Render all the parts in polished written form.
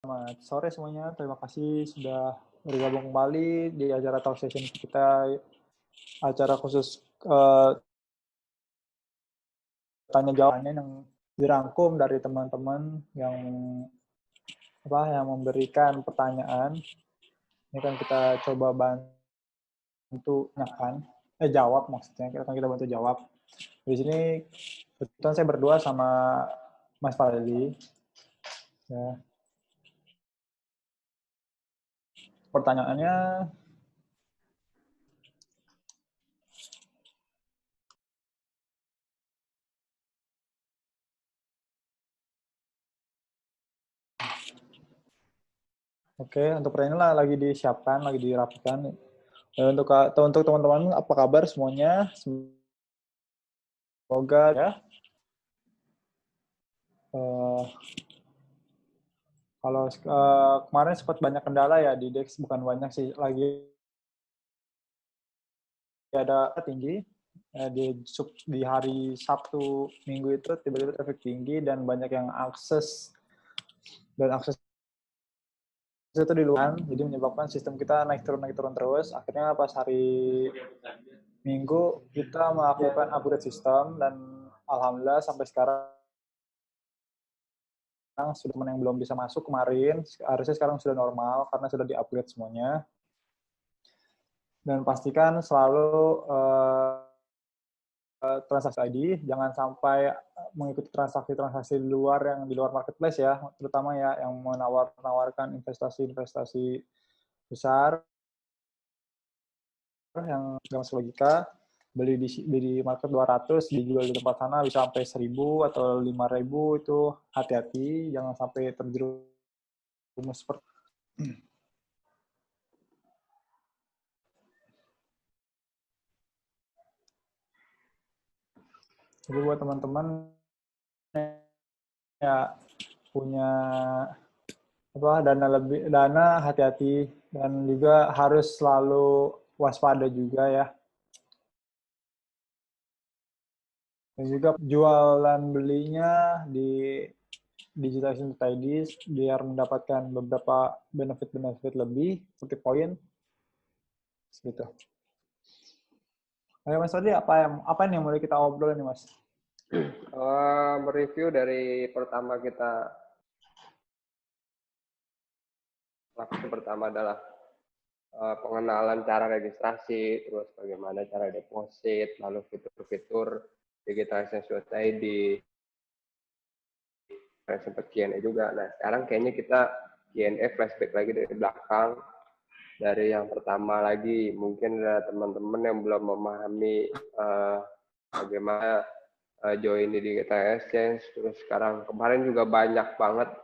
Selamat sore semuanya, terima kasih sudah bergabung kembali di acara talk session kita, acara khusus tanya jawabnya yang dirangkum dari teman-teman yang memberikan pertanyaan. Ini kan kita coba bantu jawab maksudnya, kita bantu jawab. Di sini kebetulan saya berdua sama Mas Fadli. Ya. Pertanyaannya, oke, untuk pertanyaan lagi disiapkan, lagi dirapikan. Untuk teman-teman, apa kabar semuanya? Semoga ya. Kalau kemarin sempat banyak kendala ya di DEX, bukan banyak sih, lagi ada tinggi di hari Sabtu Minggu itu tiba-tiba traffic tinggi dan banyak yang akses itu di luar, jadi menyebabkan sistem kita naik turun terus. Akhirnya pas hari Minggu kita melakukan upgrade sistem dan alhamdulillah sampai sekarang sudah yang belum bisa masuk kemarin, harusnya sekarang sudah normal karena sudah di-upgrade semuanya. Dan pastikan selalu transaksi ID, jangan sampai mengikuti transaksi-transaksi di luar marketplace ya, terutama ya yang menawarkan investasi besar yang nggak masuk logika. Beli di market 200, dijual di tempat sana bisa sampai 1.000 atau 5.000, itu hati-hati, jangan sampai terjerumus seperti jadi buat teman-teman ya punya dana hati-hati dan juga harus selalu waspada juga ya. Dan juga jualan belinya di digital.id biar mendapatkan beberapa benefit lebih seperti poin gitu. Oke Mas Adi, apa yang mulai kita obrolin nih Mas? Mereview dari pertama kita lakukan pertama adalah pengenalan cara registrasi, terus bagaimana cara deposit, lalu fitur-fitur digital.id, sempat Q&A juga. Nah sekarang kayaknya kita Q&A flashback lagi dari belakang, dari yang pertama lagi. Mungkin ada teman-teman yang belum memahami bagaimana join di Digital Exchange. Terus sekarang kemarin juga banyak banget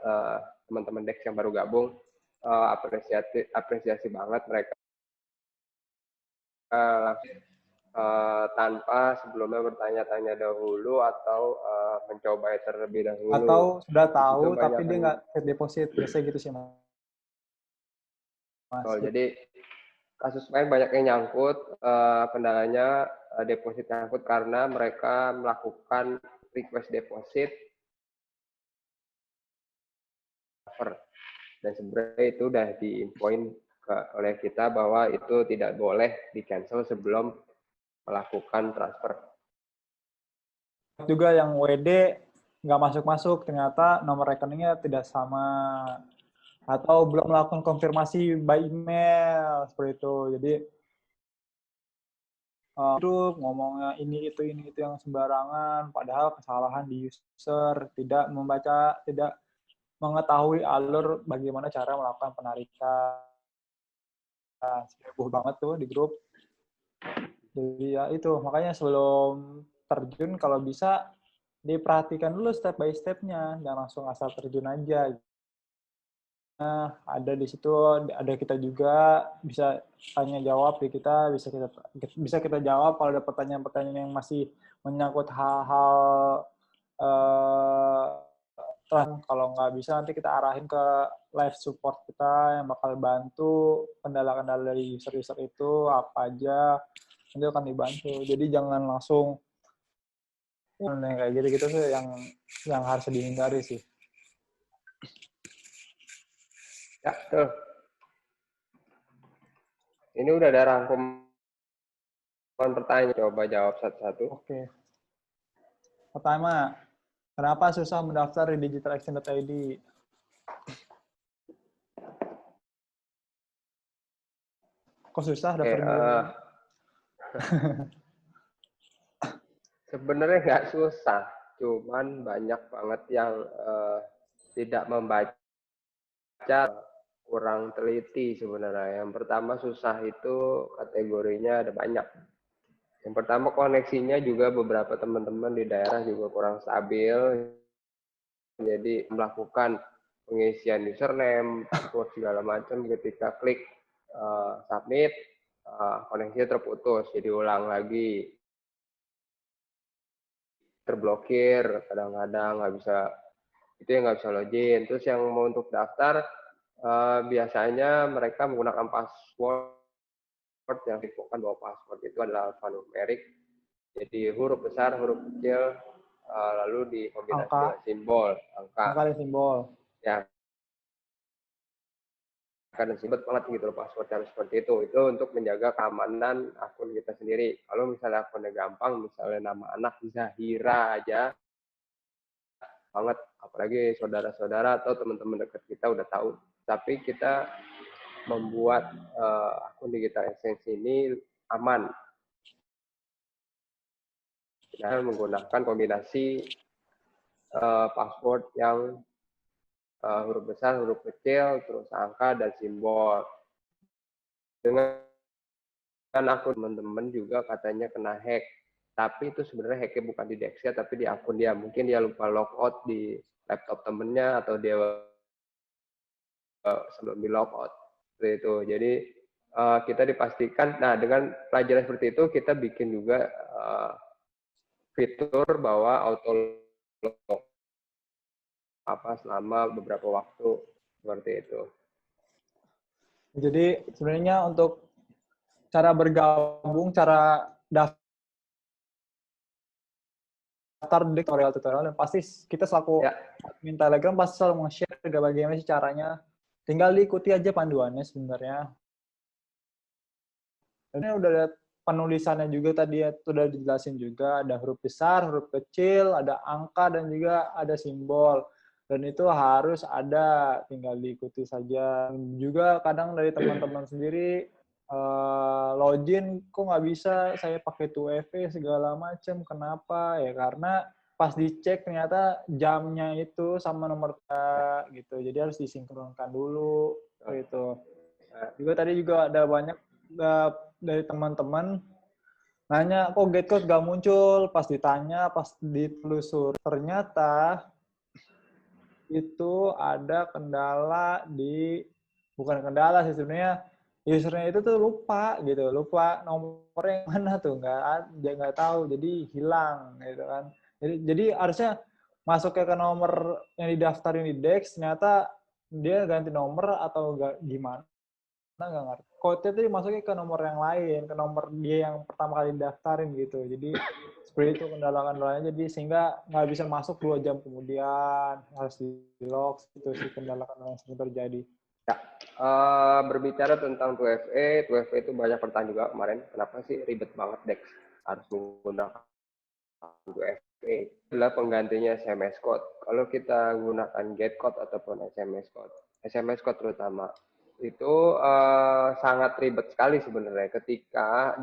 teman-teman DEX yang baru gabung, apresiasi banget mereka langsung tanpa sebelumnya bertanya-tanya dahulu atau mencoba terlebih dahulu. Atau sudah tahu tapi dia nggak deposit, biasanya gitu sih Mas. Oh, jadi kasus main banyak yang nyangkut, kendalanya deposit nyangkut karena mereka melakukan request deposit dan sebenarnya itu udah diinfoin oleh kita bahwa itu tidak boleh di cancel sebelum melakukan transfer. Juga yang WD nggak masuk ternyata nomor rekeningnya tidak sama atau belum melakukan konfirmasi by email seperti itu. Jadi itu ngomongnya ini itu yang sembarangan, padahal kesalahan di user, tidak mengetahui alur bagaimana cara melakukan penarikan. Heboh banget tuh di grup. Jadi ya itu, makanya sebelum terjun kalau bisa diperhatikan dulu step by step-nya, jangan langsung asal terjun aja. Nah, ada di situ, ada kita juga, bisa tanya jawab di kita, bisa kita jawab kalau ada pertanyaan-pertanyaan yang masih menyangkut hal-hal kalau nggak bisa nanti kita arahin ke live support kita yang bakal bantu kendala-kendala dari user-user itu apa aja, nanti akan dibantu. Jadi jangan langsung kayak gitu-gitu sih yang harus dihindari sih. Ya, betul. Ini udah ada rangkuman pertanyaan. Coba jawab satu-satu. Oke. Pertama, kenapa susah mendaftar di digitalaction.id? Kok susah Oke, daftar di sebenarnya nggak susah, cuman banyak banget yang tidak membaca, kurang teliti sebenarnya. Yang pertama susah itu kategorinya ada banyak. Yang pertama koneksinya juga beberapa teman-teman di daerah juga kurang stabil, jadi melakukan pengisian username, password segala macam ketika klik submit, koneksinya terputus, jadi ulang lagi, terblokir, kadang-kadang nggak bisa, itu yang nggak bisa login. Terus yang mau untuk daftar, biasanya mereka menggunakan password yang diinfokan bahwa password itu adalah alfanumerik, jadi huruf besar, huruf kecil, lalu dikombinasi angka, dengan simbol, angka. angka dan simbol. Ya, karena sibet banget gitu loh password yang seperti itu untuk menjaga keamanan akun kita sendiri. Kalau misalnya akunnya gampang, misalnya nama anak Zahira aja banget, apalagi saudara-saudara atau teman-teman dekat kita udah tahu. Tapi kita membuat akun digital essence ini aman dengan menggunakan kombinasi password yang huruf besar, huruf kecil, terus angka dan simbol. Dengan akun teman-teman juga katanya kena hack, tapi itu sebenarnya hacknya bukan di Dexia tapi di akun dia. Mungkin dia lupa logout di laptop temennya atau dia sebelum di logout seperti itu. Jadi kita dipastikan. Nah, dengan pelajaran seperti itu kita bikin juga fitur bahwa auto log selama beberapa waktu seperti itu. Jadi sebenarnya untuk cara bergabung, cara daftar di tutorial dan pasti kita selaku admin Telegram pasti selalu nge-share bagaimana sih caranya. Tinggal diikuti aja panduannya sebenarnya. Ini udah ada penulisannya juga tadi ya, sudah dijelasin juga, ada huruf besar, huruf kecil, ada angka dan juga ada simbol. Dan itu harus ada, tinggal diikuti saja. Juga kadang dari teman-teman sendiri login kok nggak bisa, saya pakai 2FA segala macam. Kenapa? Ya karena pas dicek ternyata jamnya itu sama nomor gitu. Jadi harus disinkronkan dulu gitu. Juga tadi juga ada banyak dari teman-teman nanya kok Getcode gak muncul, pas ditanya, pas ditelusur ternyata itu ada kendala di, bukan kendala sih sebenarnya, usernya itu tuh lupa nomor yang mana tuh, nggak tahu, jadi hilang gitu kan. Jadi harusnya masuk ke nomor yang didaftarin di Dex, ternyata dia ganti nomor atau gimana nggak ngerti. Code itu dimasukin ke nomor yang lain, ke nomor dia yang pertama kali daftarin gitu. Jadi seperti itu kendala-kendalanya. Jadi sehingga nggak bisa masuk 2 jam kemudian, harus di-lock, itu sih kendala-kendala yang sering terjadi. Ya, berbicara tentang 2FA, 2FA itu banyak pertanyaan juga kemarin. Kenapa sih ribet banget Dex harus menggunakan 2FA? Adalah penggantinya SMS code. Kalau kita gunakan get code ataupun SMS code terutama, itu sangat ribet sekali sebenarnya ketika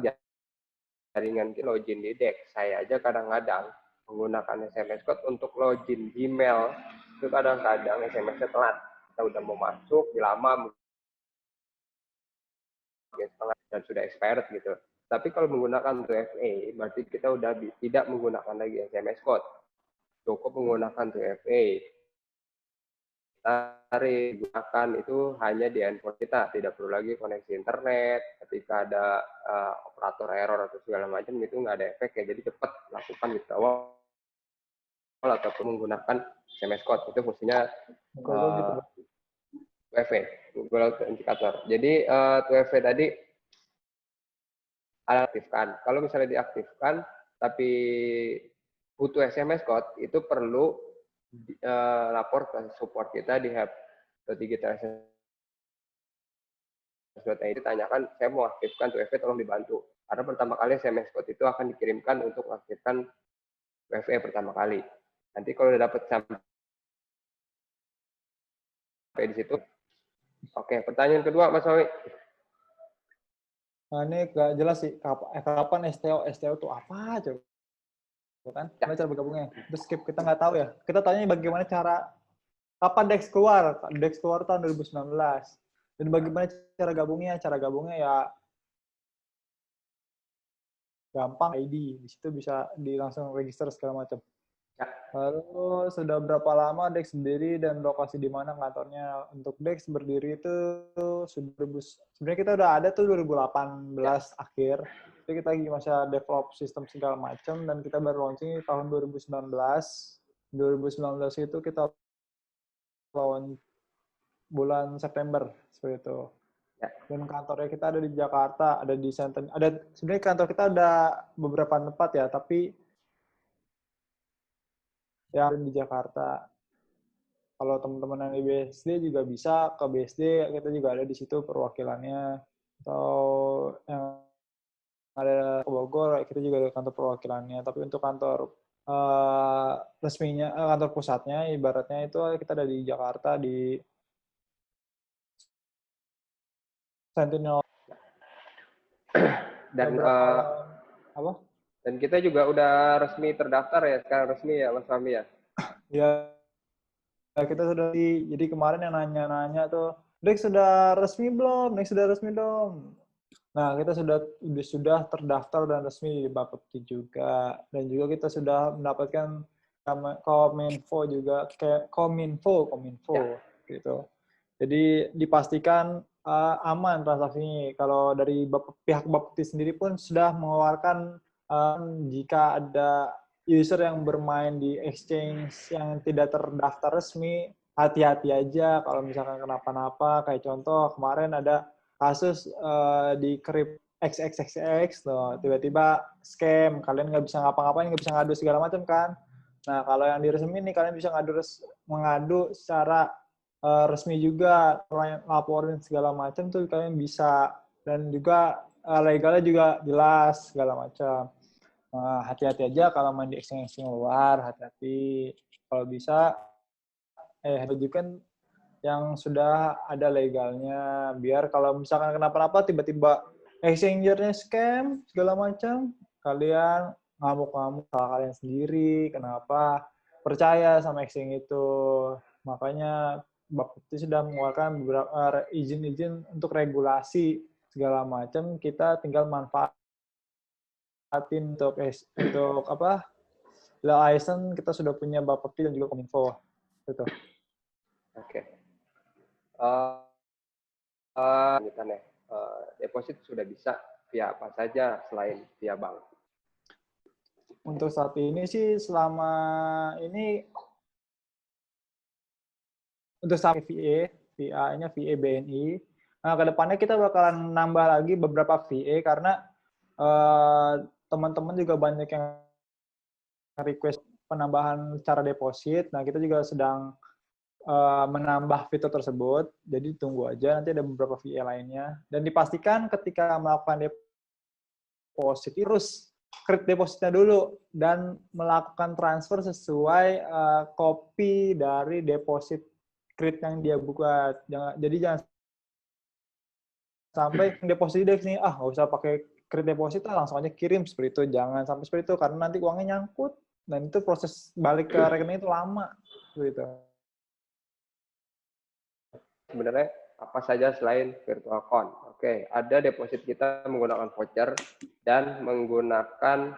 jaringan login di Dex. Saya aja kadang-kadang menggunakan SMS code untuk login Gmail, itu kadang-kadang SMS-nya telat. Kita udah mau masuk, lama setengah dan sudah expired gitu. Tapi kalau menggunakan 2FA, berarti kita udah tidak menggunakan lagi SMS code. Cukup menggunakan 2FA. Tarik, gunakan itu hanya di handphone kita. Tidak perlu lagi koneksi internet. Ketika ada operator error atau segala macam, itu nggak ada efek ya. Jadi cepat lakukan di awal ataupun menggunakan SMS code. Itu fungsinya Gitu. 2FA, Google Authenticator. Jadi 2FA tadi aktifkan. Kalau misalnya diaktifkan tapi butuh SMS code, itu perlu lapor ke support kita di help.digitalisasi Ini tanyakan, saya mau aktifkan 2FA, tolong dibantu. Karena pertama kali SMS code itu akan dikirimkan untuk aktifkan 2FA pertama kali. Nanti kalau udah dapat sampai di situ. Oke, pertanyaan kedua Mas Wawi. Nah, ini gak jelas sih kapan STO itu apa coba kan? Gimana cara bergabungnya? Terus skip, kita nggak tahu ya. Kita tanya bagaimana cara kapan Dex keluar? Dex keluar tahun 2019. Dan bagaimana cara gabungnya? Cara gabungnya ya gampang, ID. Di situ bisa langsung register segala macam. Ya. Lalu sudah berapa lama Dex berdiri dan lokasi di mana kantornya? Untuk Dex berdiri itu sebenarnya kita udah ada tuh 2018 akhir. Jadi kita lagi masih develop sistem segala macam dan kita baru launching tahun 2019. 2019 itu kita launch bulan September seperti itu. Ya. Dan kantornya kita ada di Jakarta, ada di Senten. Sebenarnya kantor kita ada beberapa tempat ya, tapi yang di Jakarta. Kalau teman-teman yang di BSD juga bisa ke BSD, kita juga ada di situ perwakilannya. Atau yang ada ke Bogor, kita juga ada kantor perwakilannya. Tapi untuk kantor resminya, kantor pusatnya, ibaratnya itu kita ada di Jakarta, di Sentinel. Dan apa? Dan kita juga udah resmi terdaftar ya, sekarang resmi ya Mas Fahmi ya? Ya, kita sudah jadi kemarin yang nanya-nanya tuh, Dex sudah resmi belum? Dex sudah resmi belum? Nah, kita sudah terdaftar dan resmi di Bapepti juga. Dan juga kita sudah mendapatkan Kominfo juga, kayak Kominfo Ya. gitu. Jadi dipastikan aman transaksinya. Kalau dari pihak Bapepti sendiri pun sudah mengeluarkan jika ada user yang bermain di exchange yang tidak terdaftar resmi, hati-hati aja kalau misalkan kenapa-napa. Kayak contoh kemarin ada kasus di Crypt XXXX, tuh tiba-tiba scam, kalian nggak bisa ngapa-ngapain, nggak bisa ngadu segala macam kan. Nah kalau yang di resmi ini kalian bisa mengadu secara resmi juga, laporin segala macam tuh kalian bisa, dan juga legalnya juga jelas segala macam. Hati-hati aja kalau main di exchange luar, hati-hati. Kalau bisa tunjukkan yang sudah ada legalnya, biar kalau misalkan kenapa-napa tiba-tiba exchangernya scam segala macam, kalian ngamuk-ngamuk salah kalian sendiri. Kenapa? Percaya sama exchange itu. Makanya Bapepti sudah mengeluarkan beberapa izin-izin untuk regulasi segala macam, kita tinggal manfaatin untuk apa? License kita sudah punya Bapepti dan juga Kominfo. Gitu. Oke. Deposit sudah bisa via apa saja selain via bank? Untuk saat ini sih selama ini untuk saat VA-nya VA BNI. Nah, kedepannya kita bakalan nambah lagi beberapa VA karena teman-teman juga banyak yang request penambahan cara deposit. Nah, kita juga sedang menambah fitur tersebut. Jadi tunggu aja, nanti ada beberapa VA lainnya. Dan dipastikan ketika melakukan deposit, terus create depositnya dulu dan melakukan transfer sesuai copy dari deposit create yang dia buat. Jadi jangan sampai deposit Dex nih, nggak usah pakai create deposit, langsung aja kirim seperti itu. Jangan sampai seperti itu, karena nanti uangnya nyangkut. Dan itu proses balik ke rekening itu lama. Seperti itu. Sebenarnya apa saja selain virtual account? Oke, ada deposit kita menggunakan voucher dan menggunakan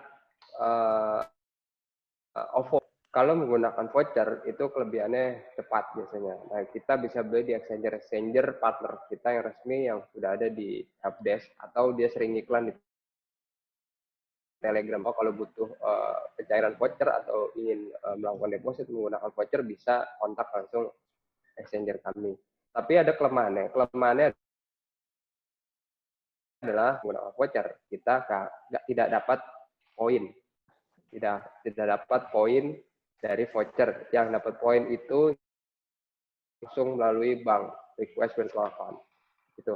OVO. Kalau menggunakan voucher itu kelebihannya cepat biasanya. Nah, kita bisa beli di exchanger partner kita yang resmi yang sudah ada di Helpdesk, atau dia sering iklan di Telegram. Kalau butuh pencairan voucher atau ingin melakukan deposit menggunakan voucher, bisa kontak langsung exchanger kami. Tapi ada kelemahannya. Kelemahannya adalah menggunakan voucher kita tidak dapat poin. Tidak dapat poin dari voucher. Yang dapat poin itu langsung melalui bank request virtual account. Gitu.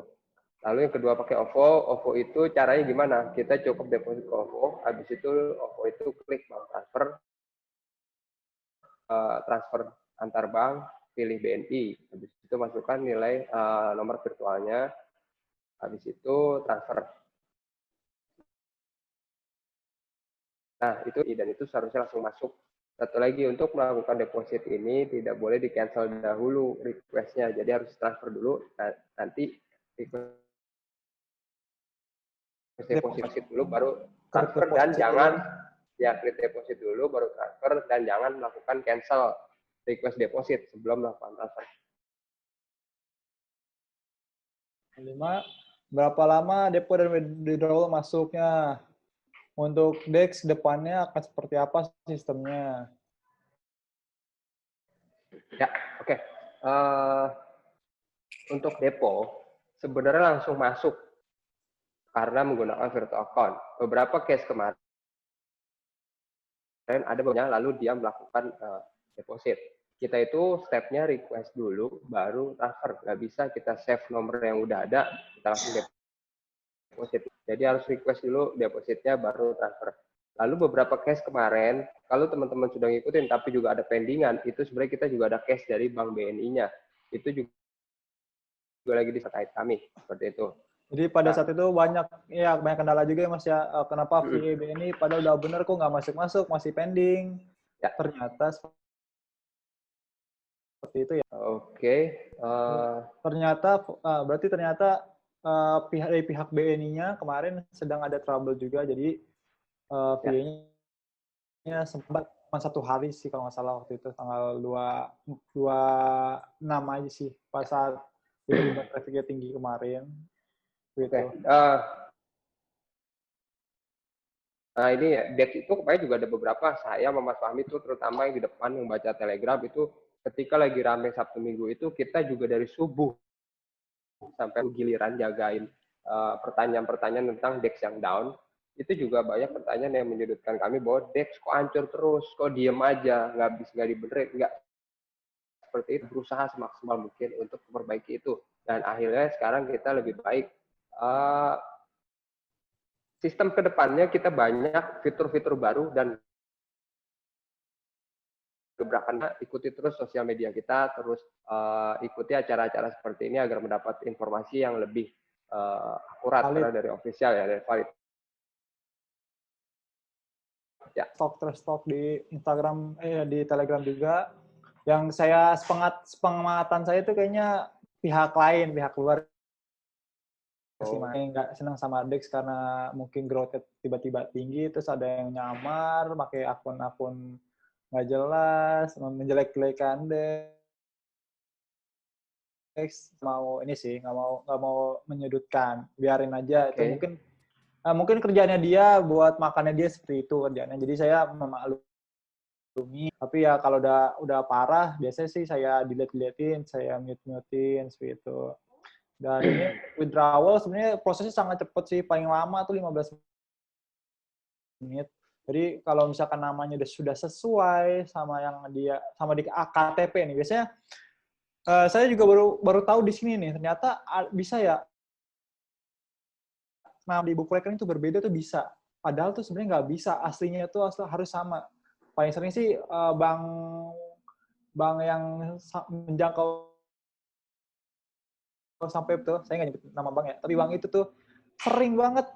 Lalu yang kedua pakai OVO. OVO itu caranya gimana? Kita cukup deposit ke OVO, habis itu OVO itu klik bank transfer, transfer antar bank, pilih BNI, habis itu masukkan nilai nomor virtualnya, habis itu transfer. Nah, itu dan itu seharusnya langsung masuk. Satu lagi, untuk melakukan deposit ini tidak boleh di cancel dahulu request-nya, jadi harus transfer dulu, nanti request deposit dulu baru transfer, dan jangan ya klik deposit dulu baru transfer, dan jangan melakukan cancel request deposit sebelum melakukan transfer. 5. Berapa lama depo dan withdrawal masuknya? Untuk DEX depannya akan seperti apa sistemnya? Ya, oke. Untuk depo sebenarnya langsung masuk karena menggunakan virtual account. Beberapa case kemarin ada banyak lalu dia melakukan deposit. Kita itu stepnya request dulu baru transfer. Nggak bisa kita save nomor yang udah ada kita langsung deposit. Jadi harus request dulu depositnya baru transfer. Lalu beberapa case kemarin, kalau teman-teman sudah ngikutin tapi juga ada pendingan, itu sebenarnya kita juga ada case dari Bank BNI-nya. Itu juga lagi terkait kami, seperti itu. Jadi pada saat itu banyak kendala juga ya Mas ya. Kenapa VA BNI padahal udah bener kok nggak masuk-masuk, masih pending. Ya. Ternyata seperti itu ya. Oke. Berarti ternyata dari pihak BNI-nya kemarin sedang ada trouble juga, jadi VA-nya sempat satu hari sih kalau nggak salah waktu itu tanggal 26 aja sih pas saat tiba-tiba traffic-nya tinggi kemarin. Gitu. Nah ini ya, DEX itu kemarin juga ada beberapa, saya sama Mas Fahmi itu terutama yang di depan yang baca Telegram itu ketika lagi rame Sabtu Minggu itu kita juga dari subuh sampai giliran jagain pertanyaan-pertanyaan tentang DEX yang down. Itu juga banyak pertanyaan yang menyudutkan kami bahwa DEX kok hancur terus, kok diem aja, nggak dibenerin, nggak seperti itu. Berusaha semaksimal mungkin untuk memperbaiki itu. Dan akhirnya sekarang kita lebih baik. Sistem kedepannya kita banyak fitur-fitur baru dan gebrakannya, ikuti terus sosial media kita, terus ikuti acara-acara seperti ini agar mendapat informasi yang lebih akurat dari official ya, dari valid. Ya. Stok di Instagram, di Telegram juga. Yang saya sepengetahuan saya itu kayaknya pihak lain, pihak luar sih, nggak senang sama DEX karena mungkin growth tiba-tiba tinggi, terus ada yang nyamar, pakai akun-akun nggak jelas, menjelek-jelekan DEX. Mau ini sih, nggak mau menyudutkan, biarin aja. Itu mungkin kerjaannya dia buat makannya dia seperti itu kerjaannya. Jadi saya memaklumi. Tapi ya kalau udah parah, biasanya sih saya delete-deletein, saya mute-mutein seperti itu. Dan ini withdrawal sebenarnya prosesnya sangat cepat sih, paling lama tuh 15 menit. Jadi kalau misalkan namanya sudah sesuai sama yang sama di KTP nih, biasanya saya juga baru tahu di sini nih, ternyata bisa ya nama di buku rekening itu berbeda tuh bisa. Padahal tuh sebenarnya nggak bisa, aslinya itu harus sama. Paling sering sih bank yang menjangkau sampai tuh, saya nggak nyebut nama bank ya, tapi bank itu tuh sering banget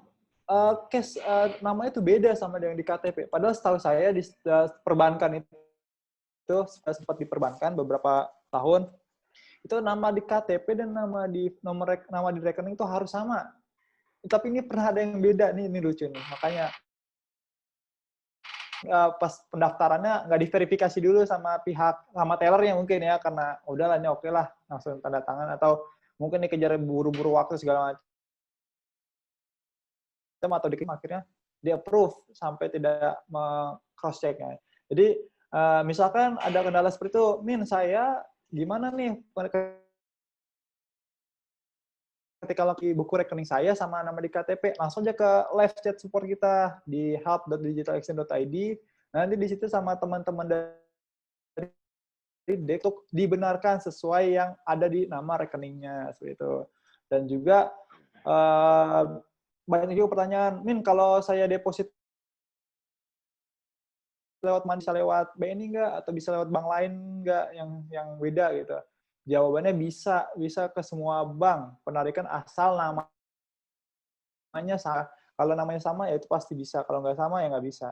case namanya tuh beda sama yang di KTP. Padahal setahu saya di perbankan itu sempat diperbankan beberapa tahun, itu nama di KTP dan nama di rekening itu harus sama. Tapi ini pernah ada yang beda nih, ini lucu nih. Makanya pas pendaftarannya nggak diverifikasi dulu sama tellernya mungkin ya, karena udahlah ini oke lah, langsung tanda tangan, atau mungkin dikejar buru-buru waktu segala macam, atau akhirnya di approve sampai tidak cross check-nya. Jadi misalkan ada kendala seperti itu, saya gimana nih ketika lagi buku rekening saya sama nama di KTP, langsung aja ke live chat support kita di help.digitalaction.id. Nanti di situ sama teman-teman dari DEX dibenarkan sesuai yang ada di nama rekeningnya seperti itu. Dan juga Banyak juga pertanyaan, Min, kalau saya deposit lewat mana, bisa lewat BNI nggak atau bisa lewat bank lain nggak yang beda gitu? Jawabannya bisa ke semua bank penarikan asal namanya sama. Kalau namanya sama ya itu pasti bisa, kalau nggak sama ya nggak bisa.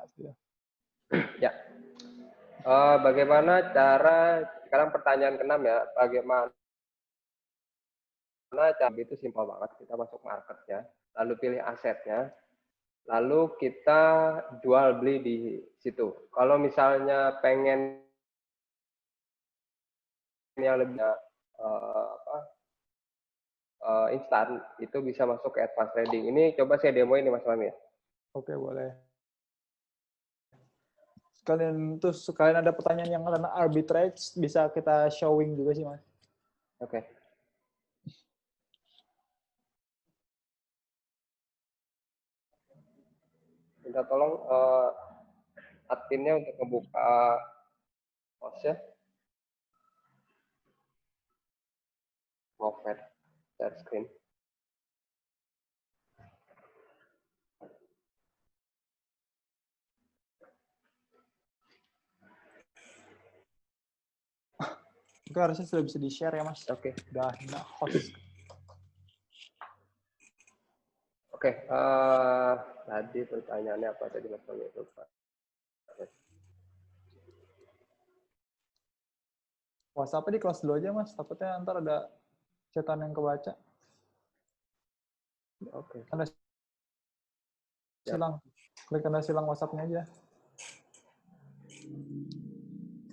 Ya. Bagaimana cara, sekarang pertanyaan ke-6 ya, bagaimana cara itu simpel banget, kita masuk marketnya, lalu pilih asetnya, lalu kita jual beli di situ. Kalau misalnya pengen yang lebih instan, itu bisa masuk ke advance trading. Ini coba saya demoin nih Mas Fahmi ya. Oke, boleh. Sekalian ada pertanyaan yang karena arbitrage, bisa kita showing juga sih, Mas. Oke. Minta tolong adminnya untuk membuka host ya. Mau share screen. Itu harusnya sudah bisa di-share ya, Mas. Oke. Udah host. Oke, tadi pertanyaannya apa tadi Mas Fahmi? Lupa. WhatsApp-nya di close dulu aja, Mas. Takutnya ntar ada chatan yang kebaca. Oke. Tanda silang. Klik tanda silang WhatsApp-nya aja.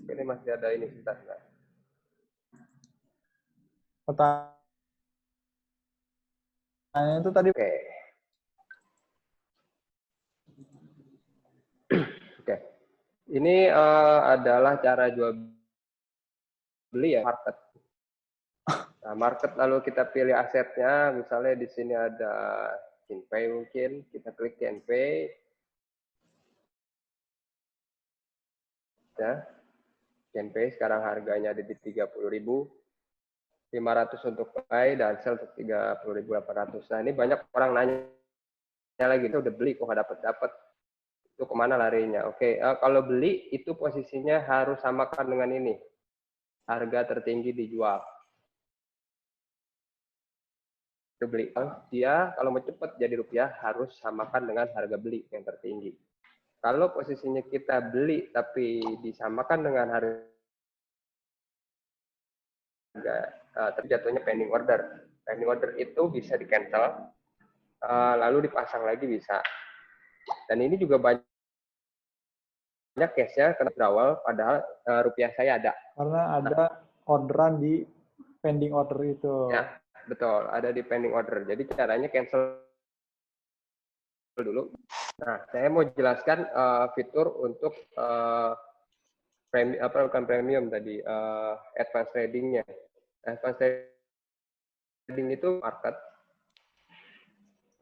Ini masih ada ini sebentar. Pertanyaan itu tadi. Oke. Oke. Ini adalah cara jual beli ya, market. Nah, market lalu kita pilih asetnya, misalnya di sini ada GenPay mungkin, kita klik GenPay. Ya. GenPay sekarang harganya ada di 30.500 untuk buy dan sell untuk 30.800. Nah, ini banyak orang nanya lagi, itu udah beli kok nggak dapat. Itu kemana larinya? Oke, kalau beli itu posisinya harus samakan dengan ini. Harga tertinggi dijual. Itu beli. Dia kalau mau cepat jadi rupiah harus samakan dengan harga beli yang tertinggi. Kalau posisinya kita beli tapi disamakan dengan harga terjatuhnya pending order. Pending order itu bisa di cancel, lalu dipasang lagi bisa. Dan ini juga banyak case-nya kena berawal padahal rupiah saya ada. Karena ada orderan di pending order itu. Ya, betul. Ada di pending order. Jadi caranya cancel dulu. Nah, saya mau jelaskan fitur untuk bukan premium tadi, advance trading-nya. Advance trading itu market.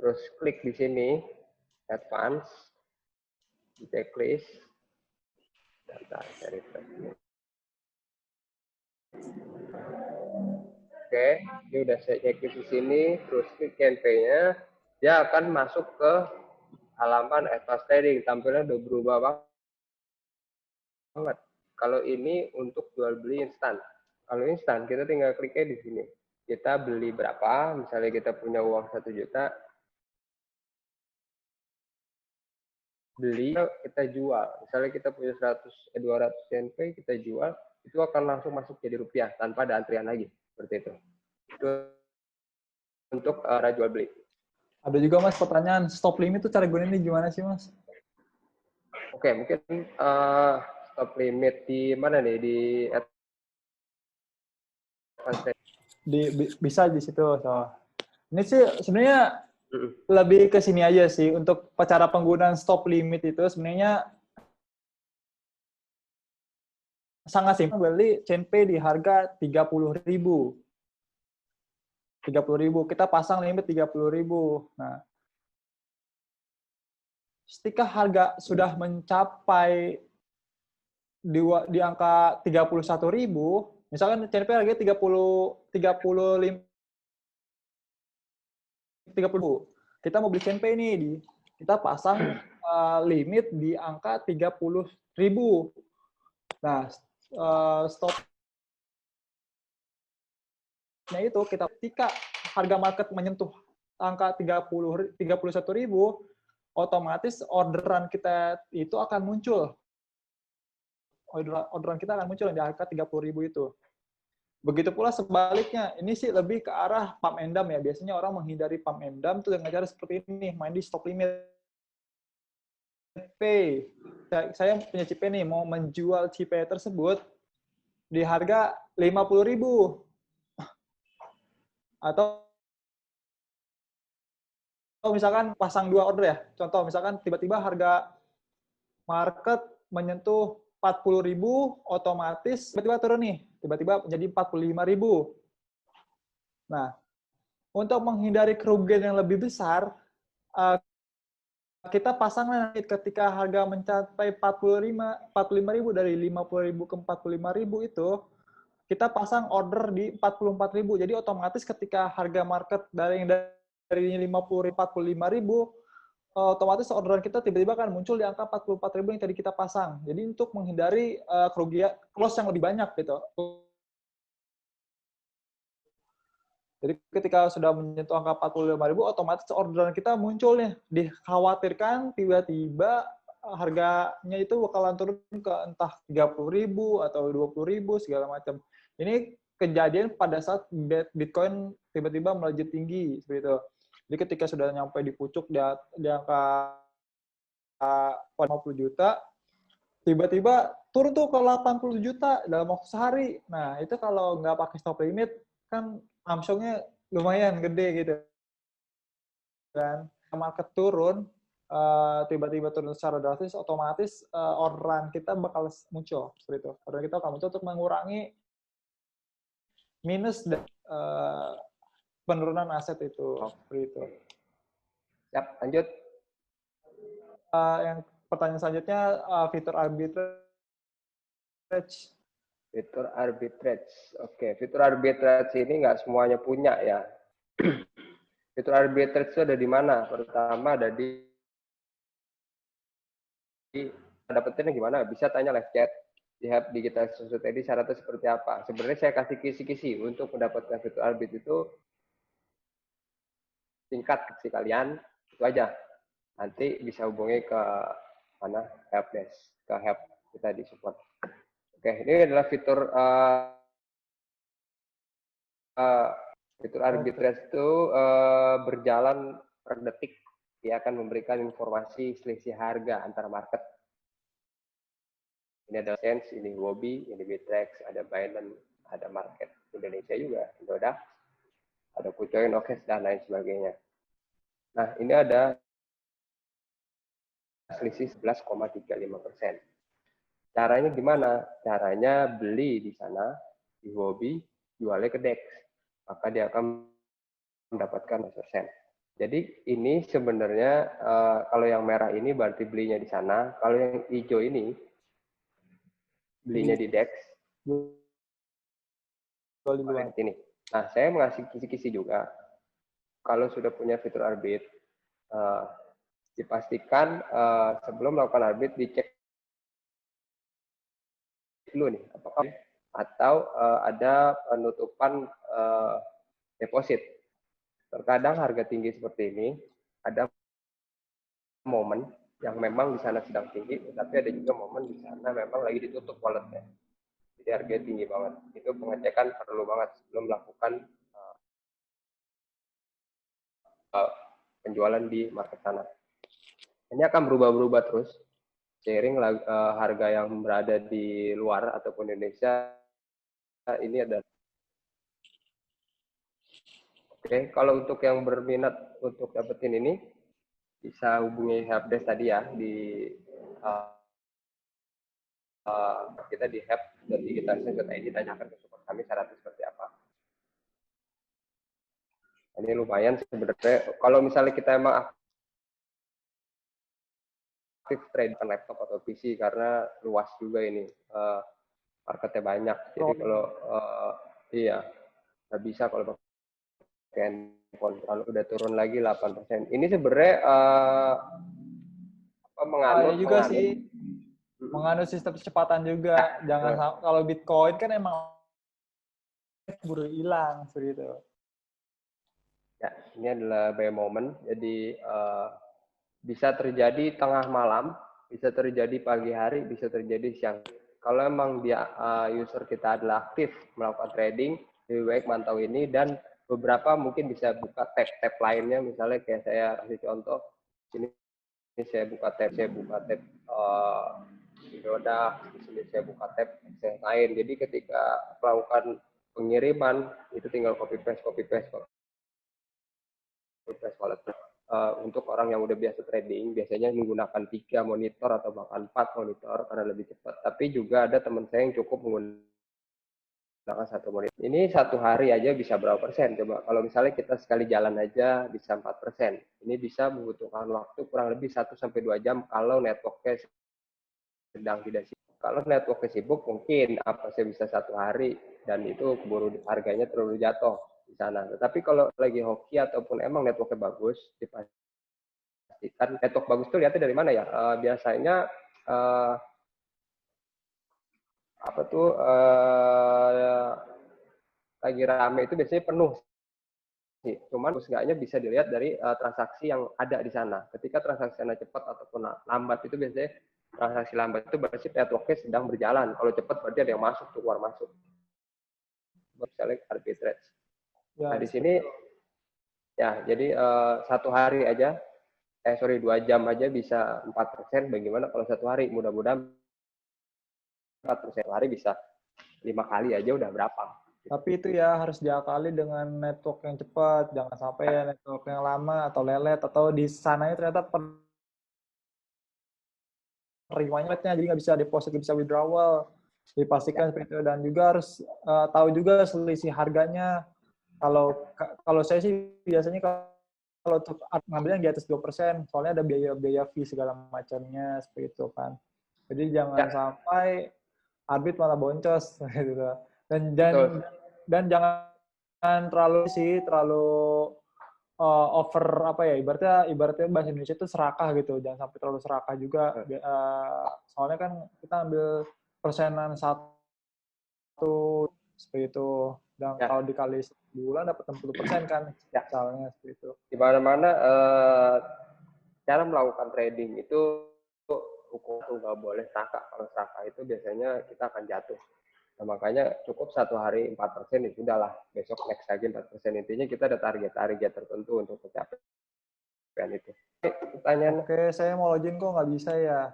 Terus klik di sini, advance, di checklist. Oke, ini udah saya checklist di sini, terus klik campaign-nya, dia akan masuk ke halaman advance trading, tampilannya udah berubah banget. Kalau ini untuk jual beli instan. Kalau instan, kita tinggal kliknya di sini. Kita beli berapa, misalnya kita punya uang 1 juta, beli, kita jual. Misalnya kita punya 200 CNP, kita jual, itu akan langsung masuk jadi rupiah tanpa ada antrian lagi. Seperti itu. Itu untuk jual beli. Ada juga Mas pertanyaan, stop limit itu cara gunainnya gimana sih Mas? Oke, mungkin stop limit di mana nih? Bisa di situ. So. Ini sih sebenarnya lebih ke sini aja sih. Untuk cara penggunaan stop limit itu sebenarnya sangat simpel. Beli CNP di harga 30.000. 30.000. Kita pasang limit 30.000. Nah, ketika harga sudah mencapai di angka 31.000, misalkan CNP harganya 35.000 30.000. Kita mau beli CNP nih, kita pasang limit di angka 30.000. Nah, stopnya itu kita ketika harga market menyentuh angka 31.000, otomatis orderan kita itu akan muncul. Orderan kita akan muncul di angka 30.000 itu. Begitu pula sebaliknya, ini sih lebih ke arah pump and dump ya. Biasanya orang menghindari pump and dump itu dengan cara seperti ini, main di stop limit. P. Saya punya CP nih, mau menjual CP tersebut di harga 50.000. Atau misalkan pasang 2 order ya. Contoh misalkan tiba-tiba harga market menyentuh 40.000, otomatis tiba-tiba turun nih. Tiba-tiba menjadi 45.000. Nah, untuk menghindari kerugian yang lebih besar, kita pasang nanti ketika harga mencapai 45.000 dari 50.000 ke 45.000 itu, kita pasang order di 44.000. Jadi otomatis ketika harga market dari 50.000 45.000, otomatis orderan kita tiba-tiba kan muncul di angka 44.000 yang tadi kita pasang. Jadi untuk menghindari kerugian loss yang lebih banyak gitu. Jadi ketika sudah menyentuh angka 45.000, otomatis orderan kita muncul nih. Dikhawatirkan tiba-tiba harganya itu bakalan turun ke entah 30.000 atau 20.000 segala macam. Ini kejadian pada saat Bitcoin tiba-tiba melejit tinggi seperti itu. Jadi ketika sudah nyampe di pucuk di angka 50 juta, tiba-tiba turun tuh ke 80 juta dalam waktu sehari. Nah, itu kalau nggak pakai stop limit, kan amsongnya lumayan gede gitu kan. Market turun, tiba-tiba turun secara drastis, otomatis orderan kita bakal muncul seperti itu. Orderan kita akan muncul untuk mengurangi minus penurunan aset itu seperti itu. Siap, lanjut. Yang pertanyaan selanjutnya fitur arbitrage. Fitur arbitrage. Oke, fitur arbitrage ini nggak semuanya punya ya. Fitur arbitrage itu ada di mana? Pertama ada di dapetinnya gimana? Bisa tanya live chat di Hub Digital Society, syaratnya seperti apa? Sebenarnya saya kasih kisi-kisi untuk mendapatkan fitur arbitrage itu singkat kisi kalian itu aja. Nanti bisa hubungi ke mana helpdesk, ke help kita di support. Oke, ini adalah fitur fitur arbitrage itu berjalan per detik. Dia akan memberikan informasi selisih harga antara market. Ini ada Sense, ini Huobi, ini Bittrex, ada Binance, ada market Indonesia juga, Indodax, ada Kucoin, Okes, dan lain sebagainya. Nah, ini ada selisih 11,35%. Caranya gimana? Caranya beli di sana, di Huobi, jualnya ke DEX. Maka dia akan mendapatkan 1%. Jadi ini sebenarnya kalau yang merah ini berarti belinya di sana. Kalau yang hijau ini belinya di DEX. Ini. Nah, saya mengasih kisi-kisi juga. Kalau sudah punya fitur arbit, dipastikan sebelum melakukan arbit dicek dulu nih apakah atau ada penutupan deposit. Terkadang harga tinggi seperti ini ada momen yang memang di sana sedang tinggi, tapi ada juga momen di sana memang lagi ditutup walletnya. Jadi harganya tinggi banget. Itu pengecekan perlu banget sebelum melakukan penjualan di market sana. Ini akan berubah-ubah terus seiring harga yang berada di luar ataupun Indonesia ini ada. Oke, kalau untuk yang berminat untuk dapetin ini bisa hubungi helpdesk tadi ya di kita di help.digitalisasi.id, tanyakan ke support kami syaratnya seperti apa. Ini lumayan sebenarnya kalau misalnya kita emang aktif trade ke laptop atau PC karena luas juga ini marketnya banyak. Jadi kalau iya nggak bisa kalau pakai Kalau udah turun lagi 8%. Ini sebenarnya Ini juga menganut sih menganut sistem kecepatan juga. Jangan kalau Bitcoin kan emang buru hilang seperti itu. Ya, ini adalah buy moment. Jadi bisa terjadi tengah malam, bisa terjadi pagi hari, bisa terjadi siang. Kalau emang dia user kita adalah aktif melakukan trading, lebih baik mantau ini, dan beberapa mungkin bisa buka tab-tab lainnya, misalnya kayak saya kasih contoh sini saya buka tab Doda, di sini saya buka tab yang lain. Jadi ketika melakukan pengiriman itu tinggal copy paste wallet. Untuk orang yang udah biasa trading, biasanya menggunakan 3 monitor atau bahkan 4 monitor karena lebih cepat. Tapi juga ada teman saya yang cukup menggunakan 1 monitor. Ini 1 hari aja bisa berapa persen? Coba kalau misalnya kita sekali jalan aja bisa 4%. Ini bisa membutuhkan waktu kurang lebih 1-2 jam kalau networknya sedang tidak sibuk. Kalau networknya sibuk, mungkin apa saya bisa 1 hari dan itu keburu harganya terlalu jatuh di sana. Tetapi kalau lagi hoki ataupun emang networknya bagus, dipastikan network bagus itu lihatnya dari mana ya? Biasanya apa tuh lagi rame itu biasanya penuh sih. Cuman enggaknya bisa dilihat dari transaksi yang ada di sana. Ketika transaksi sana cepat ataupun lambat itu biasanya transaksi lambat itu berarti networknya sedang berjalan. Kalau cepat berarti ada yang masuk, keluar masuk. Misalnya arbitrage. Ya, Nah di sini ya jadi 1 hari aja, 2 jam aja bisa 4%. Bagaimana kalau 1 hari? Mudah-mudahan 4% hari bisa 5 kali aja udah berapa. tapi itu ya harus diakali dengan network yang cepat. Jangan sampai ya network yang lama atau lelet atau di sananya ternyata penerimanya jadi nggak bisa deposit, nggak bisa withdrawal. Dipastikan seperti itu, dan juga harus tahu juga selisih harganya. Kalau saya sih biasanya kalau untuk ngambilnya di atas 2%, soalnya ada biaya fee segala macamnya seperti itu kan. Jadi jangan sampai arbit malah boncos gitu. Dan Betul. dan jangan terlalu over apa ya, ibaratnya bahasa Indonesia itu serakah gitu. Jangan sampai terlalu serakah juga. Soalnya kan kita ambil persenan 1 seperti itu. Dan kalau dikali bulan dapat 60% kan, misalnya seperti itu. Di mana-mana cara melakukan trading itu hukum tuh nggak boleh serakah. Kalau serakah itu biasanya kita akan jatuh. Nah, makanya cukup 1 hari 4% ya sudahlah. Besok next lagi 4%. Intinya kita ada target tertentu untuk pencapaian itu. Pertanyaan. Oke, saya mau login kok nggak bisa ya.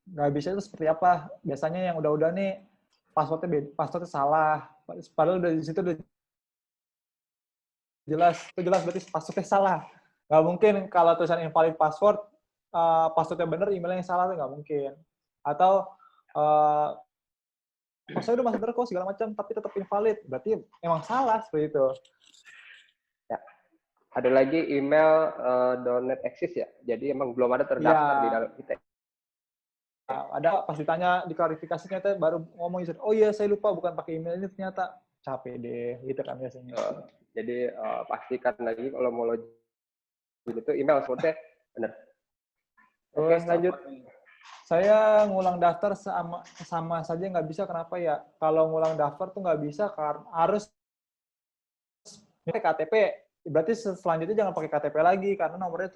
Nggak bisa itu seperti apa? Biasanya yang udah-udah nih passwordnya salah. Padahal udah di situ udah jelas berarti passwordnya salah. Nggak mungkin kalau tulisan invalid password, passwordnya bener, emailnya yang salah tuh nggak mungkin. Atau saya udah masuk bener kok segala macam, tapi tetap invalid. Berarti emang salah seperti itu. Ya. Ada lagi email .net exist ya. Jadi emang belum ada terdaftar di dalam kita. Ada pas ditanya diklarifikasi ternyata baru ngomong user, oh iya saya lupa bukan pakai email ini, ternyata capek deh gitu kan biasanya. Jadi pastikan lagi kalau mau login itu email sebutnya benar. Oke, lanjut. Saya ngulang daftar sama saja nggak bisa, kenapa ya? Kalau ngulang daftar tuh nggak bisa karena harus pakai KTP. Berarti selanjutnya jangan pakai KTP lagi karena nomor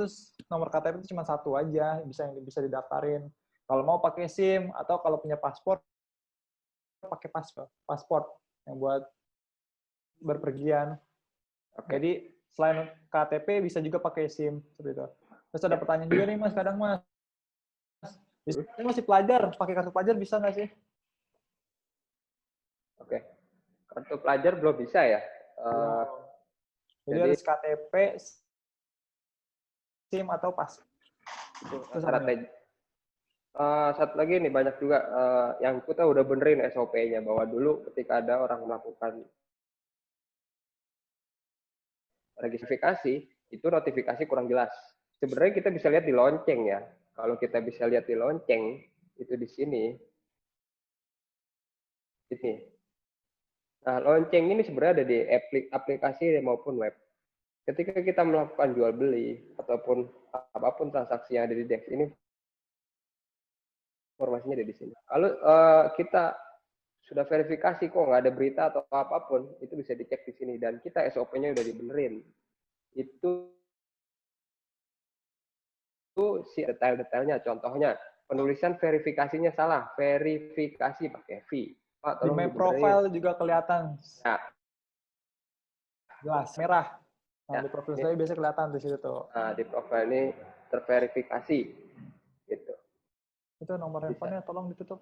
KTP itu cuma 1 aja yang bisa didaftarin. Kalau mau pakai SIM atau kalau punya paspor pakai paspor yang buat berpergian. Jadi selain KTP bisa juga pakai SIM seperti itu. Terus ada pertanyaan juga nih Mas, kadang Mas, saya masih pelajar, pakai kartu pelajar bisa nggak sih? Oke, kartu pelajar belum bisa ya. Jadi harus KTP, SIM atau pas. Itu strategi. Satu lagi nih banyak juga yang kita udah benerin SOP-nya bahwa dulu ketika ada orang melakukan registrasi itu notifikasi kurang jelas. Sebenarnya kita bisa lihat di lonceng ya. Kalau kita bisa lihat di lonceng itu di sini. Nah, lonceng ini sebenarnya ada di aplikasi maupun web. ketika kita melakukan jual beli ataupun apapun transaksi yang ada di DEX ini, informasinya ada di sini. Kalau kita sudah verifikasi kok nggak ada berita atau apapun, itu bisa dicek di sini dan kita SOP-nya udah dibenerin. Itu si detail-detailnya. Contohnya penulisan verifikasinya salah, verifikasi pakai V. Pak, Di tolong my dibenerin. profile juga kelihatan. Ya. Jelas merah. Nah, Ya, di profil ini, saya biasa kelihatan di situ tuh. nah, di profile ini terverifikasi gitu. Itu nomor Bisa. handphonenya tolong ditutup.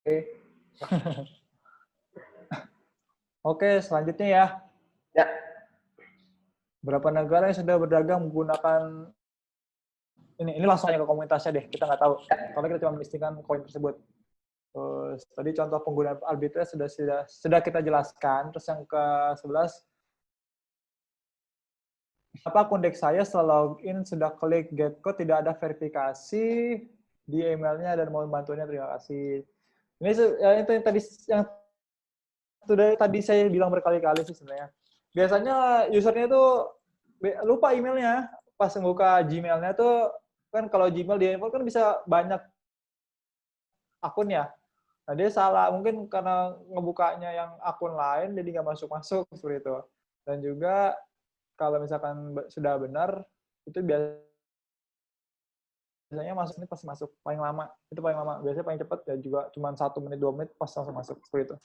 Oke. Oke, selanjutnya ya. Ya. Berapa negara yang sudah berdagang menggunakan ini langsung aja ke komunitasnya deh. Kita nggak tahu. Soalnya kita cuma melistingkan koin tersebut. Terus tadi contoh penggunaan arbitrage sudah kita jelaskan. Terus yang ke-11, apa akun DEX saya setelah login sudah klik get code tidak ada verifikasi di emailnya dan mau bantuannya terima kasih. Ini itu yang tadi saya bilang berkali-kali sih sebenarnya. Biasanya usernya itu lupa emailnya pas membuka Gmail-nya tuh kan kalau Gmail di handphone kan bisa banyak akun ya. Nah dia salah mungkin karena ngebukanya yang akun lain jadi nggak masuk seperti itu. Dan juga kalau misalkan sudah benar itu biasanya masuk ini pasti masuk paling lama itu paling lama biasanya paling cepat ya juga cuma 1 menit 2 menit pas langsung masuk seperti itu.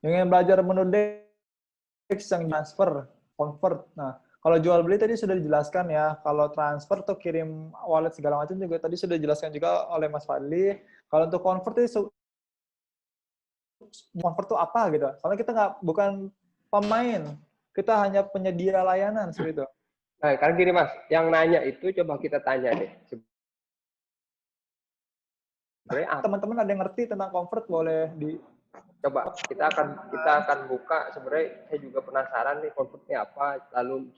Yang ingin belajar menu DEX yang transfer, convert. Nah, kalau jual beli tadi sudah dijelaskan ya. Kalau transfer tuh kirim wallet segala macam juga tadi sudah dijelaskan juga oleh Mas Fadli. Kalau untuk convert itu convert tuh apa gitu. Soalnya kita bukan pemain. Kita hanya penyedia layanan seperti itu. Nah, karena gini Mas, yang nanya itu coba kita tanya deh. Teman-teman ada yang ngerti tentang convert boleh di coba kita akan buka. Sebenarnya saya juga penasaran nih convertnya apa, lalu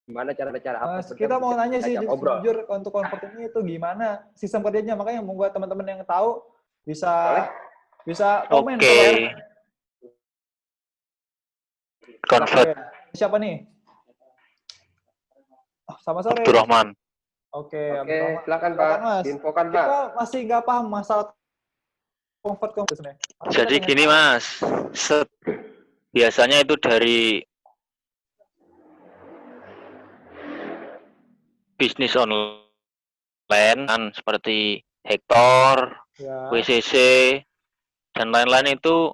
gimana cara apa. kita mau nanya sih ngobrol. jujur untuk convert ini itu gimana sistem kerjanya, makanya membuat teman-teman yang tahu bisa komen. Oke. Convert. Siapa nih? Sama sore. Abdurrahman. Oke, silakan Pak, diinfokan Pak. Kita masih nggak paham masalah convert sebenarnya. Jadi gini Mas, biasanya itu dari bisnis online kan seperti Hector, ya. WCC, dan lain-lain itu